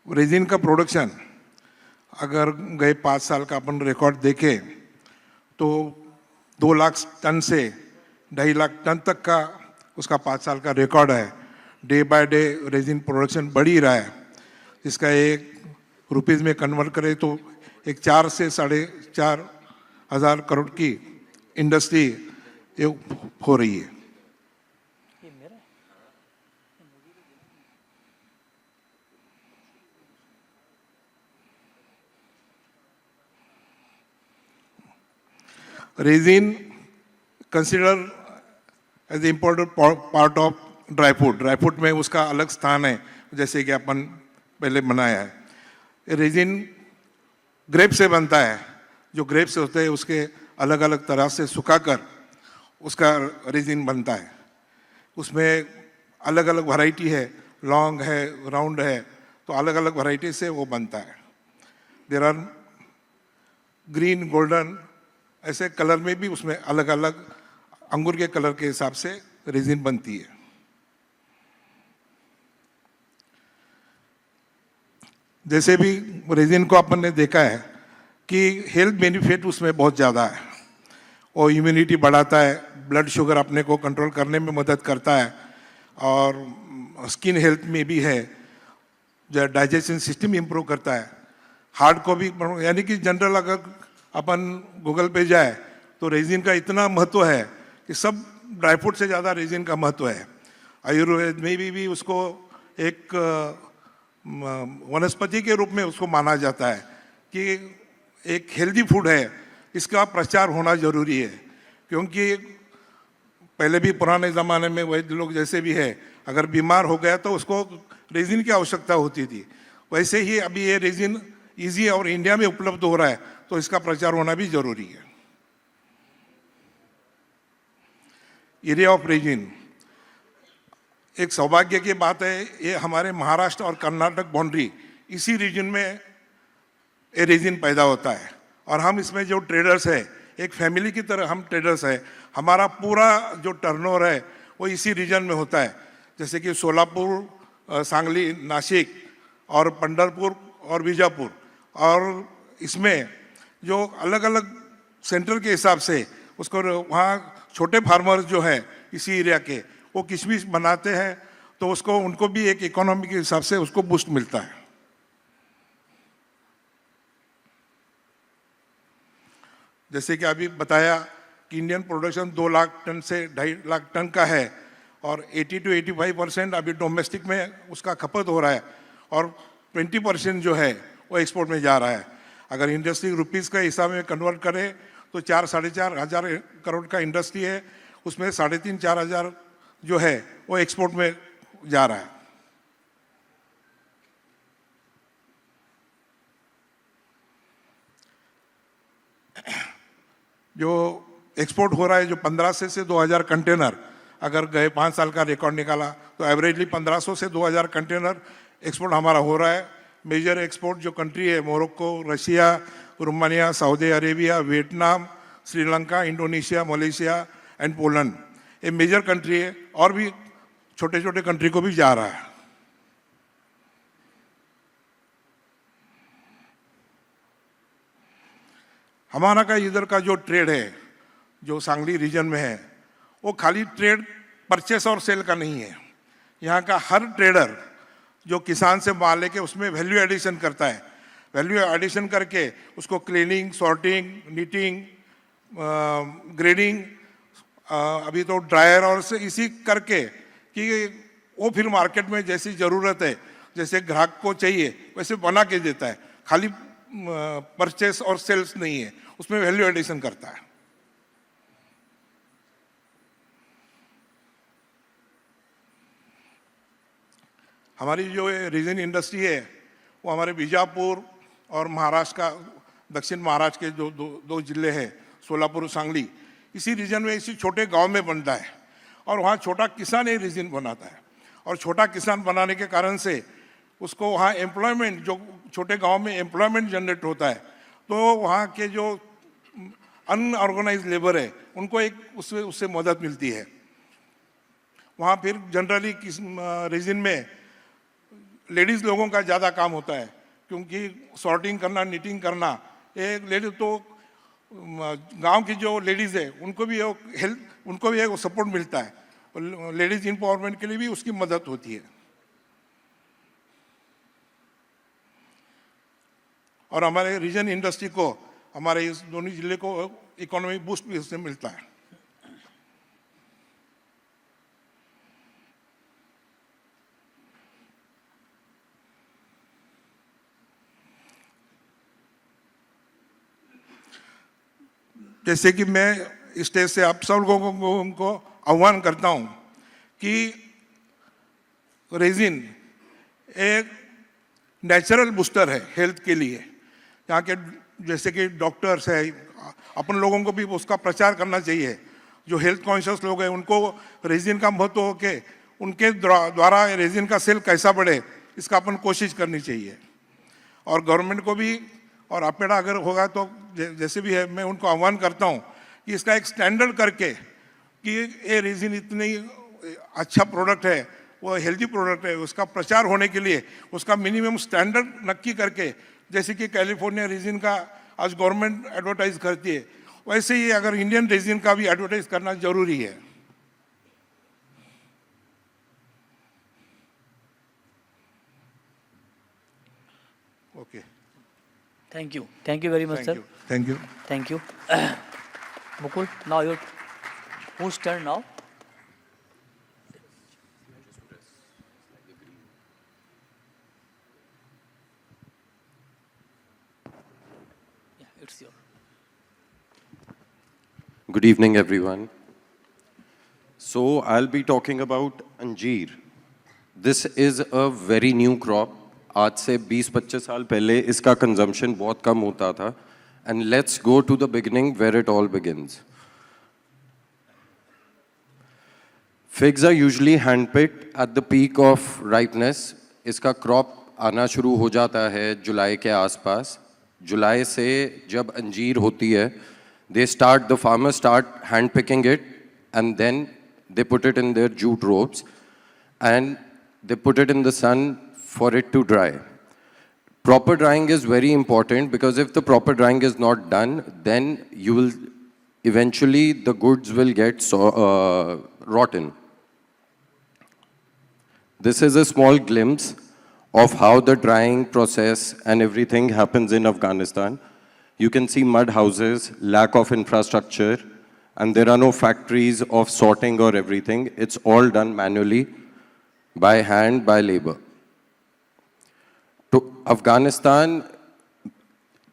रेजिन का प्रोडक्शन अगर गए 5 साल का अपन रिकॉर्ड देखें तो 2 लाख टन से 2.5 लाख टन तक का उसका 5 साल का रिकॉर्ड है। Day by day resin production बढ़ ही रहा है, इसका एक रुपीज़ में कन्वर्ट करें तो एक 4 से 4.5 हज़ार करोड़ की इंडस्ट्री ये हो रही है। Raisin consider as a important part of dry fruit में उसका अलग स्थान है, जैसे कि अपन पहले बनाया है। रेजिन ग्रेप से बनता है, जो ग्रेप से होते हैं उसके अलग अलग तरह से सुखाकर उसका रेजिन बनता है। उसमें अलग अलग वैरायटी है, लॉन्ग है, राउंड है, तो अलग अलग वैरायटी से वो बनता है। देयर आर ग्रीन, गोल्डन, ऐसे कलर में भी उसमें अलग अलग अंगूर के कलर के हिसाब से रेजिन बनती है। जैसे भी रेजिन को अपन ने देखा है कि हेल्थ बेनिफिट उसमें बहुत ज़्यादा है, और इम्यूनिटी बढ़ाता है, ब्लड शुगर अपने को कंट्रोल करने में मदद करता है, और स्किन हेल्थ में भी है, जो डाइजेशन सिस्टम इम्प्रूव करता है, हार्ट को भी, यानी कि जनरल अगर अपन गूगल पे जाए तो रेजिन का इतना महत्व है कि सब ड्राई फ्रूट से ज़्यादा रेजिन का महत्व है। आयुर्वेद में भी उसको एक वनस्पति के रूप में उसको माना जाता है कि एक हेल्दी फूड है, इसका प्रचार होना जरूरी है। क्योंकि पहले भी पुराने ज़माने में वैद्य लोग जैसे भी है, अगर बीमार हो गया तो उसको रेजिन की आवश्यकता होती थी, वैसे ही अभी ये रेजिन ईजी और इंडिया में उपलब्ध हो रहा है, तो इसका प्रचार होना भी जरूरी है। एरिया ऑफ रेजिन एक सौभाग्य की बात है, ये हमारे महाराष्ट्र और कर्नाटक बाउंड्री, इसी रीजन में ये रेजिन पैदा होता है, और हम इसमें जो ट्रेडर्स है एक फैमिली की तरह हम ट्रेडर्स हैं। हमारा पूरा जो टर्नओवर है वो इसी रीजन में होता है, जैसे कि सोलापुर, सांगली, नासिक और पंढरपुर और बीजापुर। और इसमें जो अलग अलग सेंटर के हिसाब से उसको वहाँ छोटे फार्मर्स जो हैं इसी एरिया के, वो किशमिश बनाते हैं, तो उसको उनको भी एक इकोनॉमी के हिसाब से उसको बूस्ट मिलता है। जैसे कि अभी बताया कि इंडियन प्रोडक्शन 2 लाख टन से 2.5 लाख टन का है और 80 to 85% अभी डोमेस्टिक में उसका खपत हो रहा है और 20% जो है वो एक्सपोर्ट में जा रहा है। अगर इंडस्ट्री रुपीज़ का हिसाब में कन्वर्ट करें तो 4-4.5 हज़ार करोड़ का इंडस्ट्री है, उसमें 3.5-4 हज़ार जो है वो एक्सपोर्ट में जा रहा है। जो एक्सपोर्ट हो रहा है, जो 1500 से 2000 कंटेनर, अगर गए 5 साल का रिकॉर्ड निकाला तो एवरेजली 1500 से 2000 कंटेनर एक्सपोर्ट हमारा हो रहा है। मेजर एक्सपोर्ट जो कंट्री है, Morocco, Russia, Romania, Saudi Arabia, Vietnam, Sri Lanka, Indonesia, Malaysia and Poland, ये मेजर कंट्री है। और भी छोटे छोटे कंट्री को भी जा रहा है। हमारा का इधर का जो ट्रेड है, जो सांगली रीजन में है, वो खाली ट्रेड परचेस और सेल का नहीं है। यहाँ का हर ट्रेडर जो किसान से माल लेके उसमें वैल्यू एडिशन करता है, वैल्यू एडिशन करके उसको क्लीनिंग, सॉर्टिंग, नीटिंग, ग्रेडिंग, अभी तो ड्रायर और से इसी करके कि वो फिर मार्केट में जैसी ज़रूरत है, जैसे ग्राहक को चाहिए वैसे बना के देता है। खाली परचेस और सेल्स नहीं है, उसमें वैल्यू एडिशन करता है। हमारी जो रीजन इंडस्ट्री है वो हमारे बीजापुर और महाराष्ट्र का, दक्षिण महाराष्ट्र के जो दो जिले हैं, सोलापुर, सांगली, इसी रीजन में इसी छोटे गांव में बनता है और वहाँ छोटा किसान एक रीजन बनाता है। और छोटा किसान बनाने के कारण से उसको वहाँ एम्प्लॉयमेंट, जो छोटे गांव में एम्प्लॉयमेंट जनरेट होता है, तो वहाँ के जो अनऑर्गेनाइज लेबर है उनको एक उससे मदद मिलती है। वहाँ फिर जनरली किस रीजन में लेडीज़ लोगों का ज़्यादा काम होता है, क्योंकि सॉर्टिंग करना, नीटिंग करना, एक लेडीज तो गांव की जो लेडीज़ है उनको भी हेल्प, उनको भी एक सपोर्ट मिलता है। लेडीज़ एम्पावरमेंट के लिए भी उसकी मदद होती है। और हमारे रीजन इंडस्ट्री को, हमारे इस दोनों जिले को इकोनॉमी बूस्ट भी इससे मिलता है। जैसे कि मैं स्टेज से आप सब लोगों को आह्वान करता हूं कि रेजिन एक नेचुरल बूस्टर है हेल्थ के लिए। यहाँ के जैसे कि डॉक्टर्स है, अपन लोगों को भी उसका प्रचार करना चाहिए। जो हेल्थ कॉन्शियस लोग हैं उनको रेजिन का महत्व हो के उनके द्वारा रेजिन का सेल कैसा बढ़े, इसका अपन कोशिश करनी चाहिए। और गवर्नमेंट को भी, और अपेड़ा अगर होगा तो जैसे भी है, मैं उनको आह्वान करता हूँ कि इसका एक स्टैंडर्ड करके कि ये रेजिन इतनी अच्छा प्रोडक्ट है, वो हेल्दी प्रोडक्ट है, उसका प्रचार होने के लिए उसका मिनिमम स्टैंडर्ड नक्की करके, जैसे कि कैलिफोर्निया रेजिन का आज गवर्नमेंट एडवर्टाइज करती है, वैसे ही अगर इंडियन रेजिन का भी एडवर्टाइज करना जरूरी है। Okay, Thank you very much, sir. Thank you. Thank you. Mukul, now whose turn now? Yeah, it's your. Good evening, everyone. So I'll be talking about अंजीर. This is a very new crop. आज से 20-25 साल पहले इसका consumption बहुत कम होता था. And let's go to the beginning where it all begins. Figs are usually handpicked at the peak of ripeness. इसका क्रॉप आना शुरू हो जाता है जुलाई के आसपास. जुलाई से जब अंजीर होती है, The farmers start hand picking it, and then they put it in their jute ropes, and they put it in the sun for it to dry. Proper drying is very important, because if the proper drying is not done, then eventually the goods will get rotten. This is a small glimpse of how the drying process and everything happens in Afghanistan. You can see mud houses, lack of infrastructure, and there are no factories of sorting or everything. It's all done manually, by hand, by labor. To Afghanistan,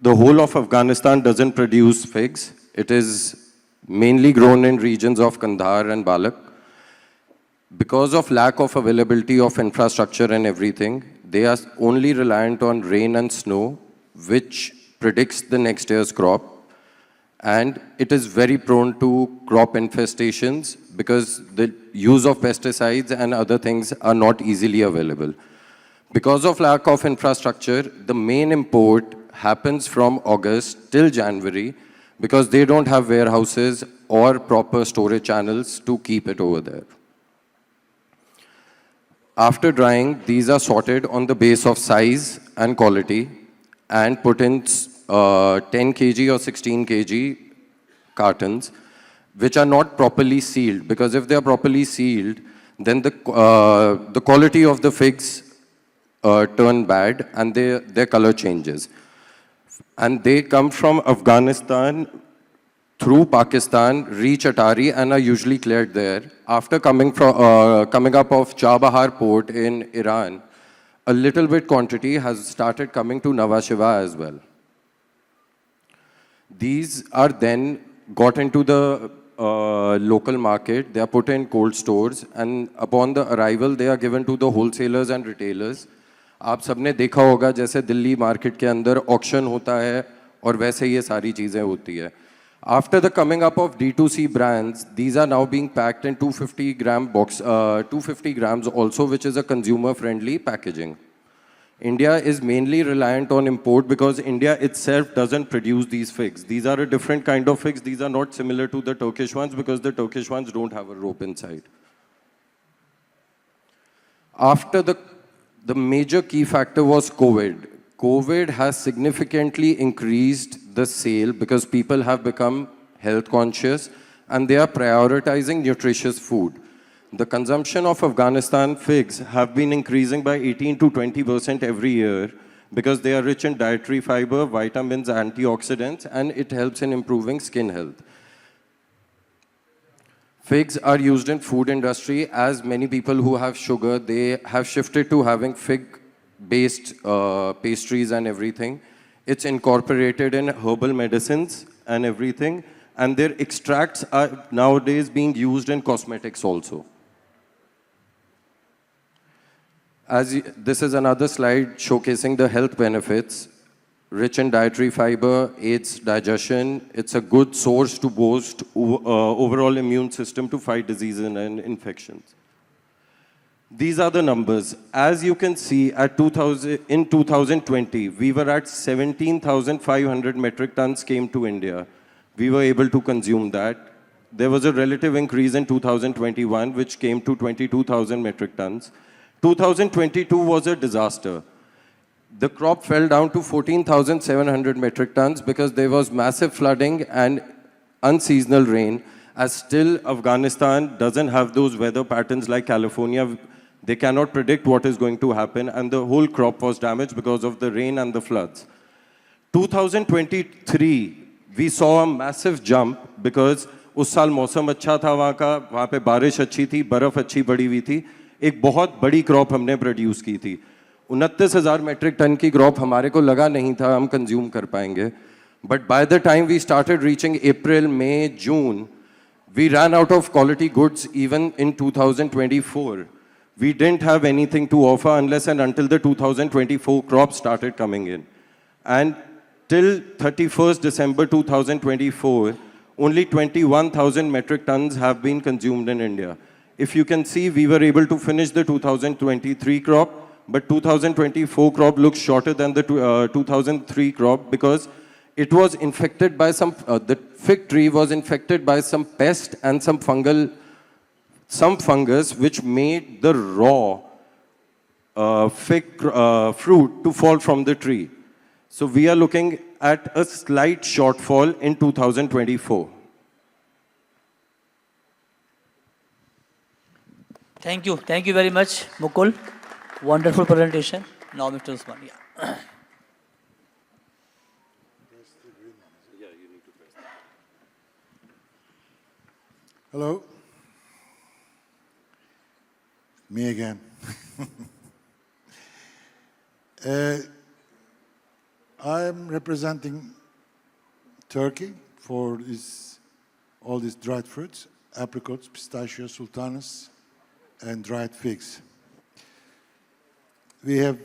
the whole of Afghanistan doesn't produce figs. It is mainly grown in regions of Kandahar and Balak. Because of lack of availability of infrastructure and everything, they are only reliant on rain and snow, which predicts the next year's crop. And it is very prone to crop infestations because the use of pesticides and other things are not easily available. Because of lack of infrastructure, the main import happens from August till January, because they don't have warehouses or proper storage channels to keep it over there. After drying, these are sorted on the base of size and quality and put in 10 kg or 16 kg cartons, which are not properly sealed, because if they are properly sealed, then the quality of the figs turn bad and their color changes. And they come from Afghanistan through Pakistan, reach Atari, and are usually cleared there. After coming up of Chabahar port in Iran, a little bit quantity has started coming to Nhava Sheva as well. These are then got into the local market. They are put in cold stores, and upon the arrival, they are given to the wholesalers and retailers. आप सबने देखा होगा जैसे Delhi market के अंदर auction होता है और वैसे ये सारी चीज़ें होती है. After the coming up of D2C brands, these are now being packed in 250 grams also, which is a consumer-friendly packaging. India is mainly reliant on import because India itself doesn't produce these figs. These are a different kind of figs. These are not similar to the Turkish ones because the Turkish ones don't have a rope inside. After the major key factor was COVID. COVID has significantly increased the sale because people have become health conscious and they are prioritizing nutritious food. The consumption of Afghanistan figs have been increasing by 18 to 20% every year because they are rich in dietary fiber, vitamins, antioxidants, and it helps in improving skin health. Figs are used in food industry, as many people who have sugar, they have shifted to having fig-based pastries and everything. It's incorporated in herbal medicines and everything, and their extracts are nowadays being used in cosmetics also. This is another slide showcasing the health benefits. Rich in dietary fiber, aids digestion. It's a good source to boost overall immune system to fight diseases and infections. These are the numbers. As you can see, in 2020, we were at 17,500 metric tons came to India. We were able to consume that. There was a relative increase in 2021, which came to 22,000 metric tons. 2022 was a disaster. The crop fell down to 14,700 metric tons because there was massive flooding and unseasonal rain, as still Afghanistan doesn't have those weather patterns like California. They cannot predict what is going to happen, and the whole crop was damaged because of the rain and the floods. 2023, we saw a massive jump because उस साल मौसम अच्छा था वहाँ पे बारिश अच्छी थी, बर्फ अच्छी पड़ी हुई थी. एक बहुत बड़ी क्रॉप हमने प्रोड्यूस की थी. 29,000 मेट्रिक टन की क्रॉप हमारे को लगा नहीं था हम कंज्यूम कर पाएंगे. But by the time we started reaching April, May, June, we ran out of quality goods even in 2024. We didn't have anything to offer unless and until the 2024 crop started coming in. And till 31st December 2024, only 21,000 metric tons have been consumed in India. If you can see, we were able to finish the 2023 crop, but 2024 crop looks shorter than the 2003 crop because it was infected by the fig tree was infected by some pest and some fungus which made the raw fig fruit to fall from the tree. So we are looking at a slight shortfall in 2024. Thank you. Thank you very much, Mukul. Wonderful presentation. Now, Mr. Usman. Yeah. Hello. Me again. I am representing Turkey for all these dried fruits, apricots, pistachios, sultanas, and dried figs. We have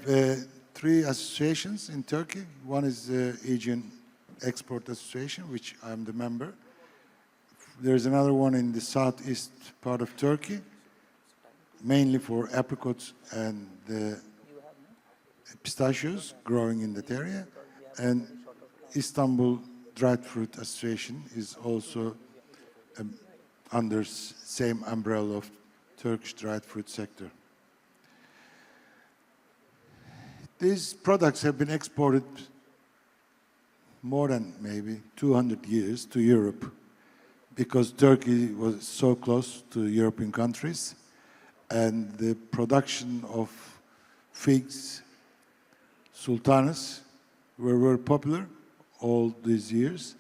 3 associations in Turkey. One is the Aegean Export Association, which I'm the member. There's another one in the southeast part of Turkey, mainly for apricots and pistachios growing in that area. And Istanbul Dried Fruit Association is also under same umbrella of Turkish dried fruit sector. These products have been exported more than maybe 200 years to Europe because Turkey was so close to European countries, and the production of figs, sultanas, were very popular all these years.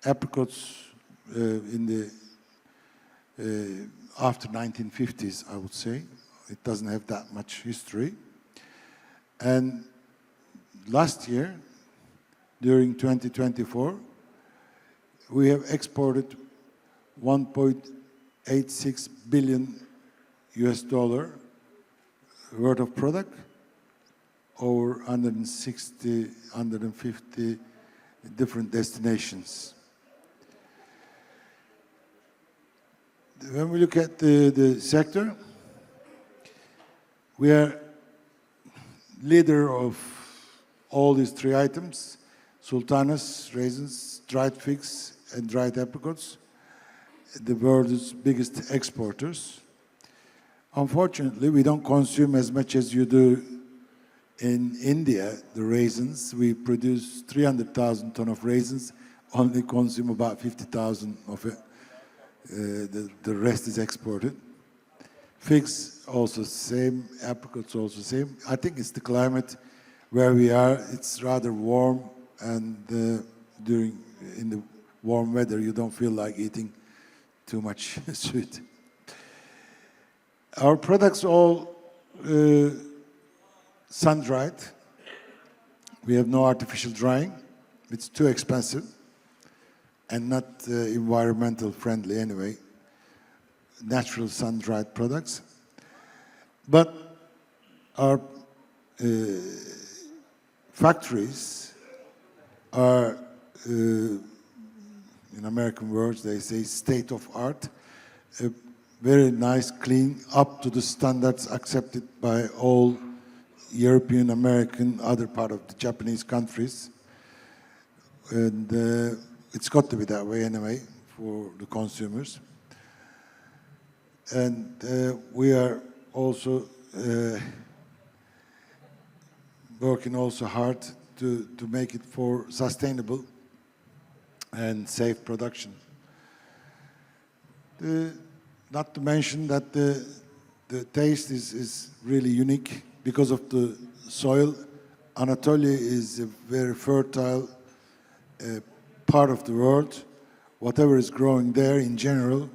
Apricots in the after 1950s, I would say. It doesn't have that much history. And last year, during 2024, we have exported 1.86 billion US dollar worth of product over 160, 150 different destinations. When we look at the sector, we are leader of all these 3 items: sultanas, raisins, dried figs, and dried apricots, the world's biggest exporters. Unfortunately, we don't consume as much as you do in India, the raisins. We produce 300,000 tons of raisins, only consume about 50,000 of it. The rest is exported. Figs also same, apricots also same. I think it's the climate where we are. It's rather warm, and in the warm weather you don't feel like eating too much sweet. Our products all sun-dried. We have no artificial drying. It's too expensive and not environmental friendly anyway. Natural sun-dried products. But our factories are, in American words, they say state of art. Very nice, clean, up to the standards accepted by all European, American, other part of the Japanese countries. And it's got to be that way anyway for the consumers. And we are also working also hard to make it for sustainable and safe production. Not to mention that the taste is really unique because of the soil. Anatolia is a very fertile part of the world. Whatever is growing there in general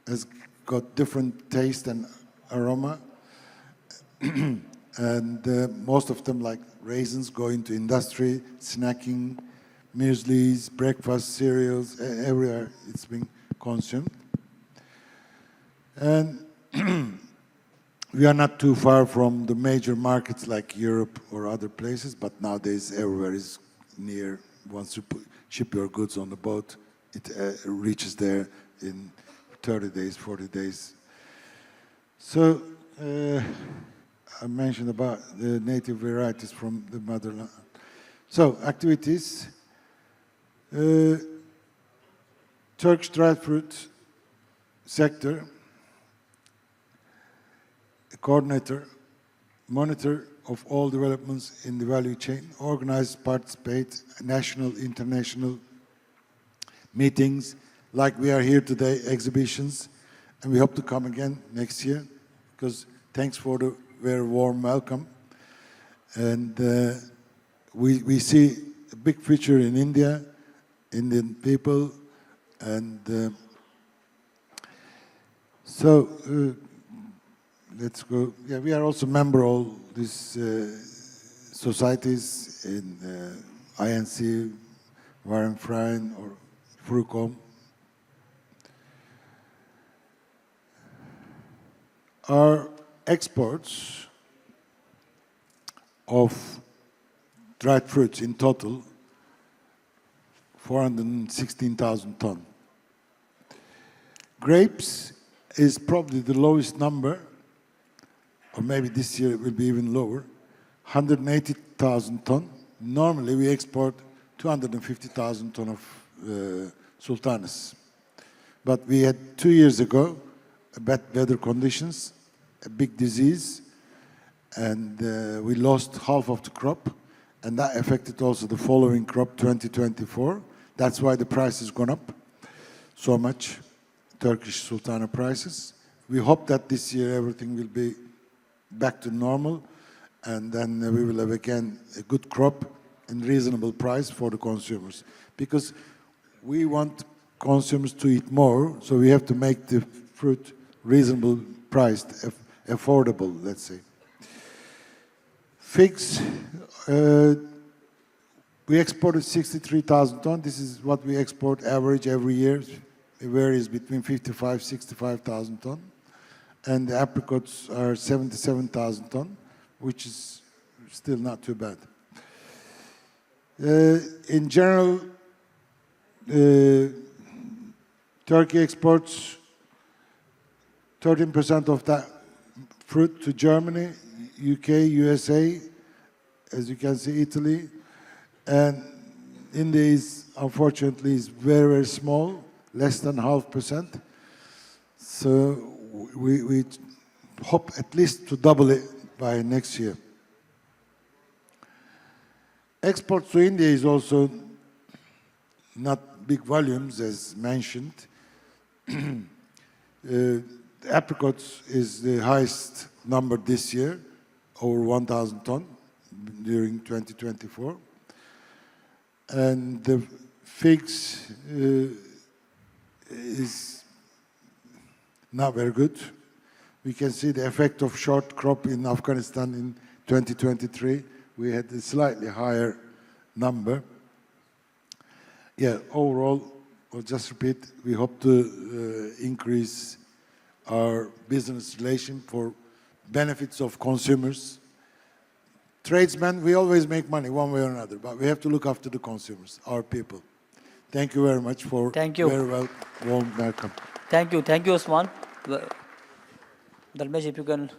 has got different taste and aroma. And most of them, like raisins, go into industry, snacking, mueslis, breakfast cereals, everywhere it's being consumed. And we are not too far from the major markets like Europe or other places, but nowadays everywhere is near. Once you ship your goods on the boat, it reaches there in 30 days, 40 days. So I mentioned about the native varieties from the motherland. So activities, Turkish dried fruit sector coordinator, monitor of all developments in the value chain, organize, participate, national, international meetings, like we are here today, exhibitions, and we hope to come again next year, because thanks for the very warm welcome. And we see a big future in India, Indian people, and let's go. Yeah, we are also member of all these societies in INC, Warren Freien, or Frucom. Our exports of dried fruits in total, 416,000 tons. Grapes is probably the lowest number, or maybe this year it will be even lower, 180,000 tons. Normally we export 250,000 tons of sultanas. But we had 2 years ago bad weather conditions, a big disease, and we lost half of the crop, and that affected also the following crop, 2024. That's why the price has gone up so much, Turkish sultana prices. We hope that this year everything will be back to normal, and then we will have again a good crop and reasonable price for the consumers. Because we want consumers to eat more, so we have to make the fruit reasonable priced, affordable, let's say. Figs, we exported 63,000 tons. This is what we export average every year. It varies between 55, 65,000 tons. And the apricots are 77,000 tons, which is still not too bad. In general, Turkey exports 13% of that fruit to Germany, UK, USA, as you can see, Italy. And India is, unfortunately, is very, very small, less than 0.5%. So we hope at least to double it by next year. Exports to India is also not big volumes, as mentioned. Apricots is the highest number this year, over 1,000 tons during 2024. And the figs is not very good. We can see the effect of short crop in Afghanistan in 2023. We had a slightly higher number. Yeah, overall, I'll just repeat, we hope to increase our business relation for benefits of consumers. Tradesmen, we always make money one way or another, but we have to look after the consumers, our people. Thank you very much for very warm welcome. Thank you, Osman. Dharmesh, if you can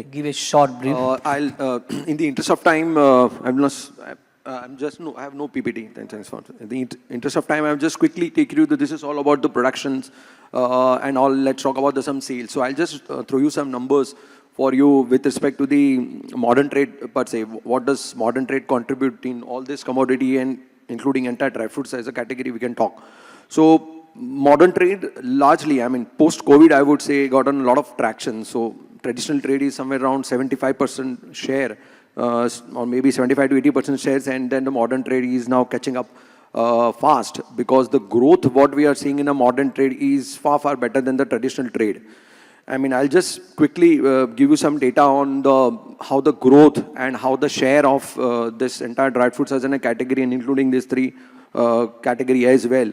give a short brief. In the interest of time, I have no PPT. Thanks for in the interest of time, I'll just quickly take you to this is all about the productions and all. Let's talk about some sales. So I'll just throw you some numbers for you with respect to the modern trade per se. What does modern trade contribute in all this commodity and including entire dry fruits as a category we can talk. So modern trade largely, I mean, post-COVID, I would say, gotten a lot of traction. So traditional trade is somewhere around 75% share, or maybe 75 to 80% shares, and then the modern trade is now catching up fast, because the growth what we are seeing in a modern trade is far, far better than the traditional trade. I mean, I'll just quickly give you some data on how the growth and how the share of this entire dried fruits as in a category, and including these three category as well.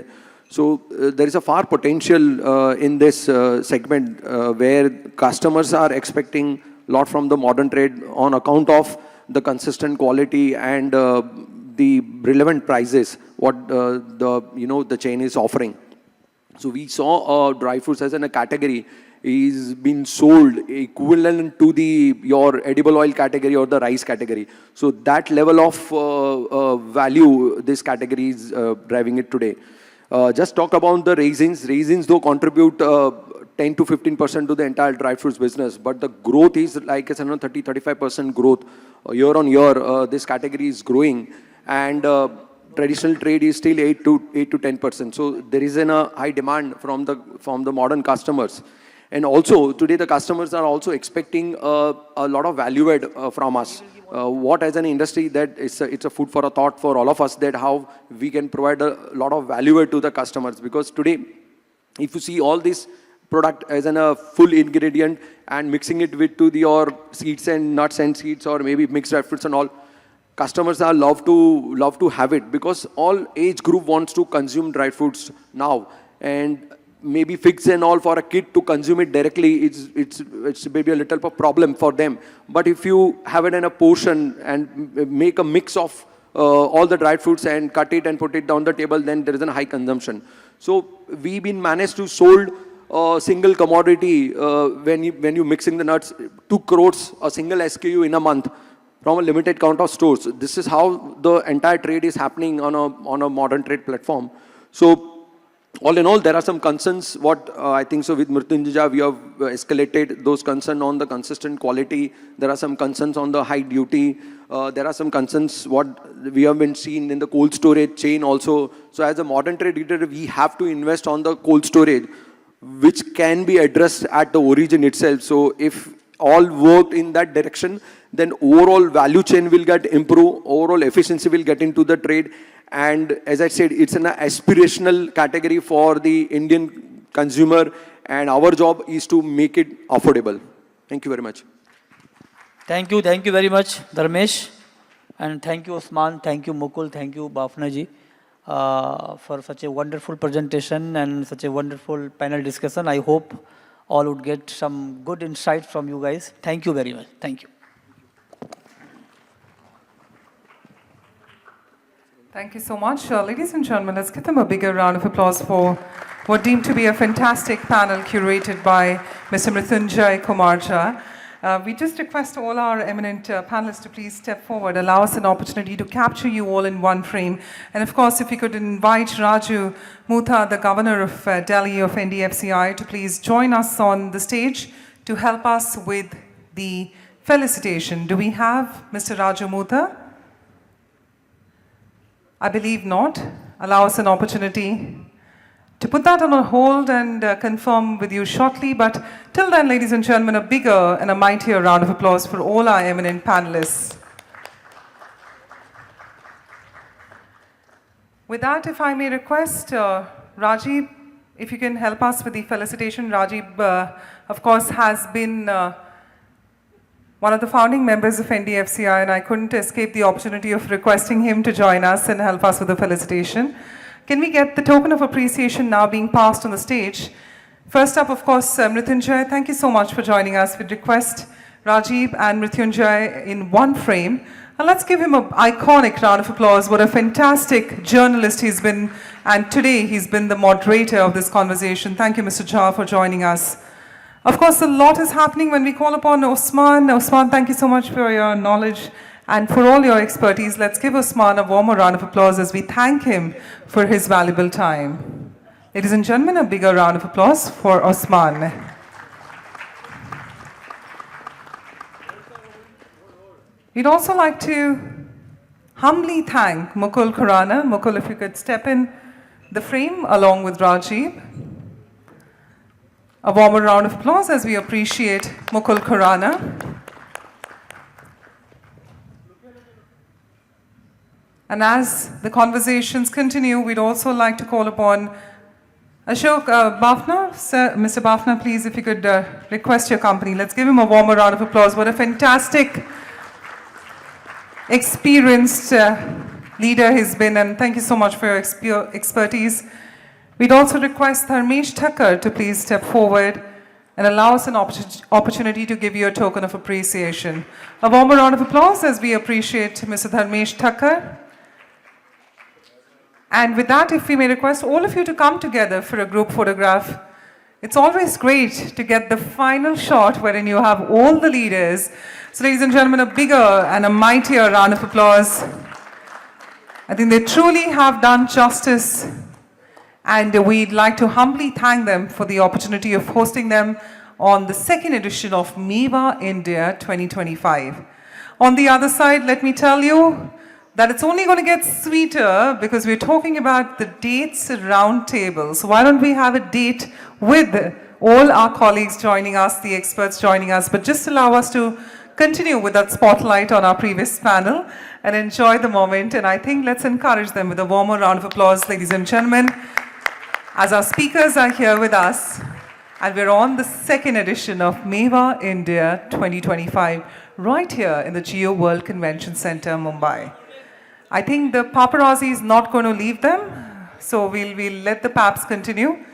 So there is a far potential in this segment where customers are expecting a lot from the modern trade on account of the consistent quality and the relevant prices what the chain is offering. So we saw dry fruits as in a category is been sold equivalent to your edible oil category or the rice category. So that level of value this category is driving it today. Just talk about the raisins. Raisins though contribute 10 to 15% to the entire dry fruits business, but the growth is like it's around 30-35% growth year on year. This category is growing, and traditional trade is still 8 to 10%. So there is a high demand from the modern customers. And also today the customers are also expecting a lot of value add from us. What as an industry that it's a food for a thought for all of us, that how we can provide a lot of value add to the customers. Because today, if you see all this product as a full ingredient and mixing it with your seeds and nuts and seeds or maybe mixed dry fruits and all, customers are love to have it, because all age group wants to consume dry fruits now. And maybe figs and all for a kid to consume it directly, it's maybe a little of a problem for them. But if you have it in a portion and make a mix of all the dried fruits and cut it and put it down the table, then there is a high consumption. So we've been managed to sold a single commodity when you mixing the nuts, 2 crores a single SKU in a month from a limited count of stores. This is how the entire trade is happening on a modern trade platform. So all in all, there are some concerns. I think so with Mrityunjay, we have escalated those concerns on the consistent quality. There are some concerns on the high duty. There are some concerns what we have been seen in the cold storage chain also. So as a modern trade leader, we have to invest on the cold storage, which can be addressed at the origin itself. So if all worked in that direction, then overall value chain will get improved, overall efficiency will get into the trade. And as I said, it's an aspirational category for the Indian consumer, and our job is to make it affordable. Thank you very much. Thank you very much, Dharmesh. And thank you, Osman. Thank you, Mukul. Thank you, Bhavna ji, for such a wonderful presentation and such a wonderful panel discussion. I hope all would get some good insight from you guys. Thank you very much. Thank you. Thank you so much. Ladies and gentlemen, let's give them a bigger round of applause for what deemed to be a fantastic panel curated by Mr. Mrityunjay Kumarja. We just request all our eminent panelists to please step forward, allow us an opportunity to capture you all in one frame. And of course, if we could invite Raju Mutha, the governor of Delhi of NDFCI, to please join us on the stage to help us with the felicitation. Do we have Mr. Raju Mutha? I believe not. Allow us an opportunity to put that on a hold and confirm with you shortly. But till then, ladies and gentlemen, a bigger and a mightier round of applause for all our eminent panelists. With that, if I may request, Rajiv, if you can help us with the felicitation. Rajiv, of course, has been one of the founding members of NDFCI, and I couldn't escape the opportunity of requesting him to join us and help us with the felicitation. Can we get the token of appreciation now being passed on the stage? First up, of course, Mrityunjay, thank you so much for joining us. We request Rajiv and Mrityunjay in one frame. And let's give him an iconic round of applause. What a fantastic journalist he's been, and today he's been the moderator of this conversation. Thank you, Mr. Jha, for joining us. Of course, a lot is happening when we call upon Osman. Osman, thank you so much for your knowledge and for all your expertise. Let's give Osman a warmer round of applause as we thank him for his valuable time. Ladies and gentlemen, a bigger round of applause for Osman. We'd also like to humbly thank Mukul Khurana. Mukul, if you could step in the frame along with Rajiv. A warmer round of applause as we appreciate Mukul Khurana. And as the conversations continue, we'd also like to call upon Ashok Bhavna. Sir, Mr. Bhavna, please, if you could request your company. Let's give him a warmer round of applause. What a fantastic, experienced leader he's been, and thank you so much for your expertise. We'd also request Dharmesh Thakkar to please step forward and allow us an opportunity to give you a token of appreciation. A warmer round of applause as we appreciate Mr. Dharmesh Thakkar. And with that, if we may request all of you to come together for a group photograph. It's always great to get the final shot wherein you have all the leaders. So ladies and gentlemen, a bigger and a mightier round of applause. I think they truly have done justice, and we'd like to humbly thank them for the opportunity of hosting them on the second edition of Mewa India 2025. On the other side, let me tell you that it's only going to get sweeter because we're talking about the dates roundtable. So why don't we have a date with all our colleagues joining us, the experts joining us, but just allow us to continue with that spotlight on our previous panel and enjoy the moment. And I think let's encourage them with a warmer round of applause, ladies and gentlemen, as our speakers are here with us. And we're on the second edition of Mewa India 2025, right here in the Geo World Convention Center, Mumbai. I think the paparazzi is not going to leave them, so we'll let the paps continue.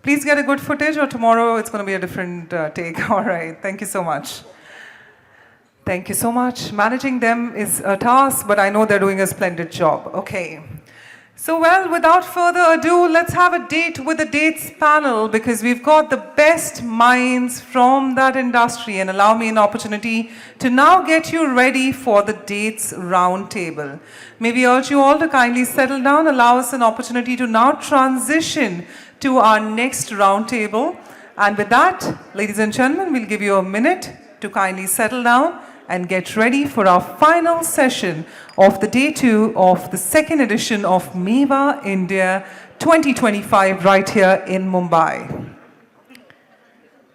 Please get a good footage, or tomorrow it's going to be a different take. All right, thank you so much. Thank you so much. Managing them is a task, but I know they're doing a splendid job. Okay. So, well, without further ado, let's have a date with the dates panel, because we've got the best minds from that industry, and allow me an opportunity to now get you ready for the dates roundtable. May we urge you all to kindly settle down, allow us an opportunity to now transition to our next roundtable. And with that, ladies and gentlemen, we'll give you a minute to kindly settle down and get ready for our final session of the day 2 of the second edition of Mewa India 2025 right here in Mumbai.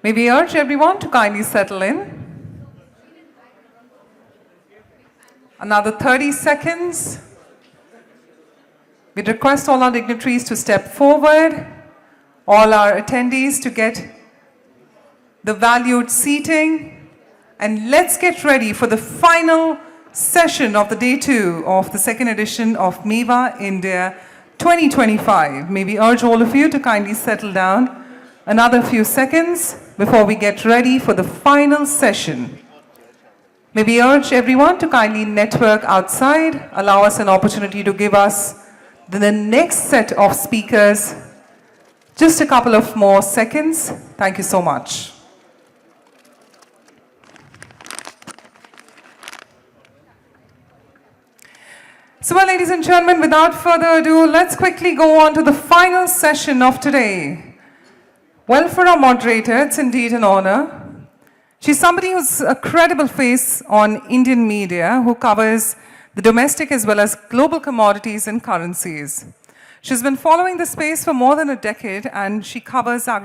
May we urge everyone to kindly settle in. Another 30 seconds. We'd request all our dignitaries to step forward, all our attendees to get the valued seating, and let's get ready for the final session of the day 2 of the second edition of Mewa India 2025. May we urge all of you to kindly settle down another few seconds before we get ready for the final session. May we urge everyone to kindly network outside, allow us an opportunity to give us the next set of speakers. Just a couple of more seconds. Thank you so much. So, well, ladies and gentlemen, without further ado, let's quickly go on to the final session of today. Well, for our moderator, it's indeed an honor. She's somebody who's a credible face on Indian media, who covers the domestic as well as global commodities and currencies. She's been following the space for more than a decade, and she covers agriculture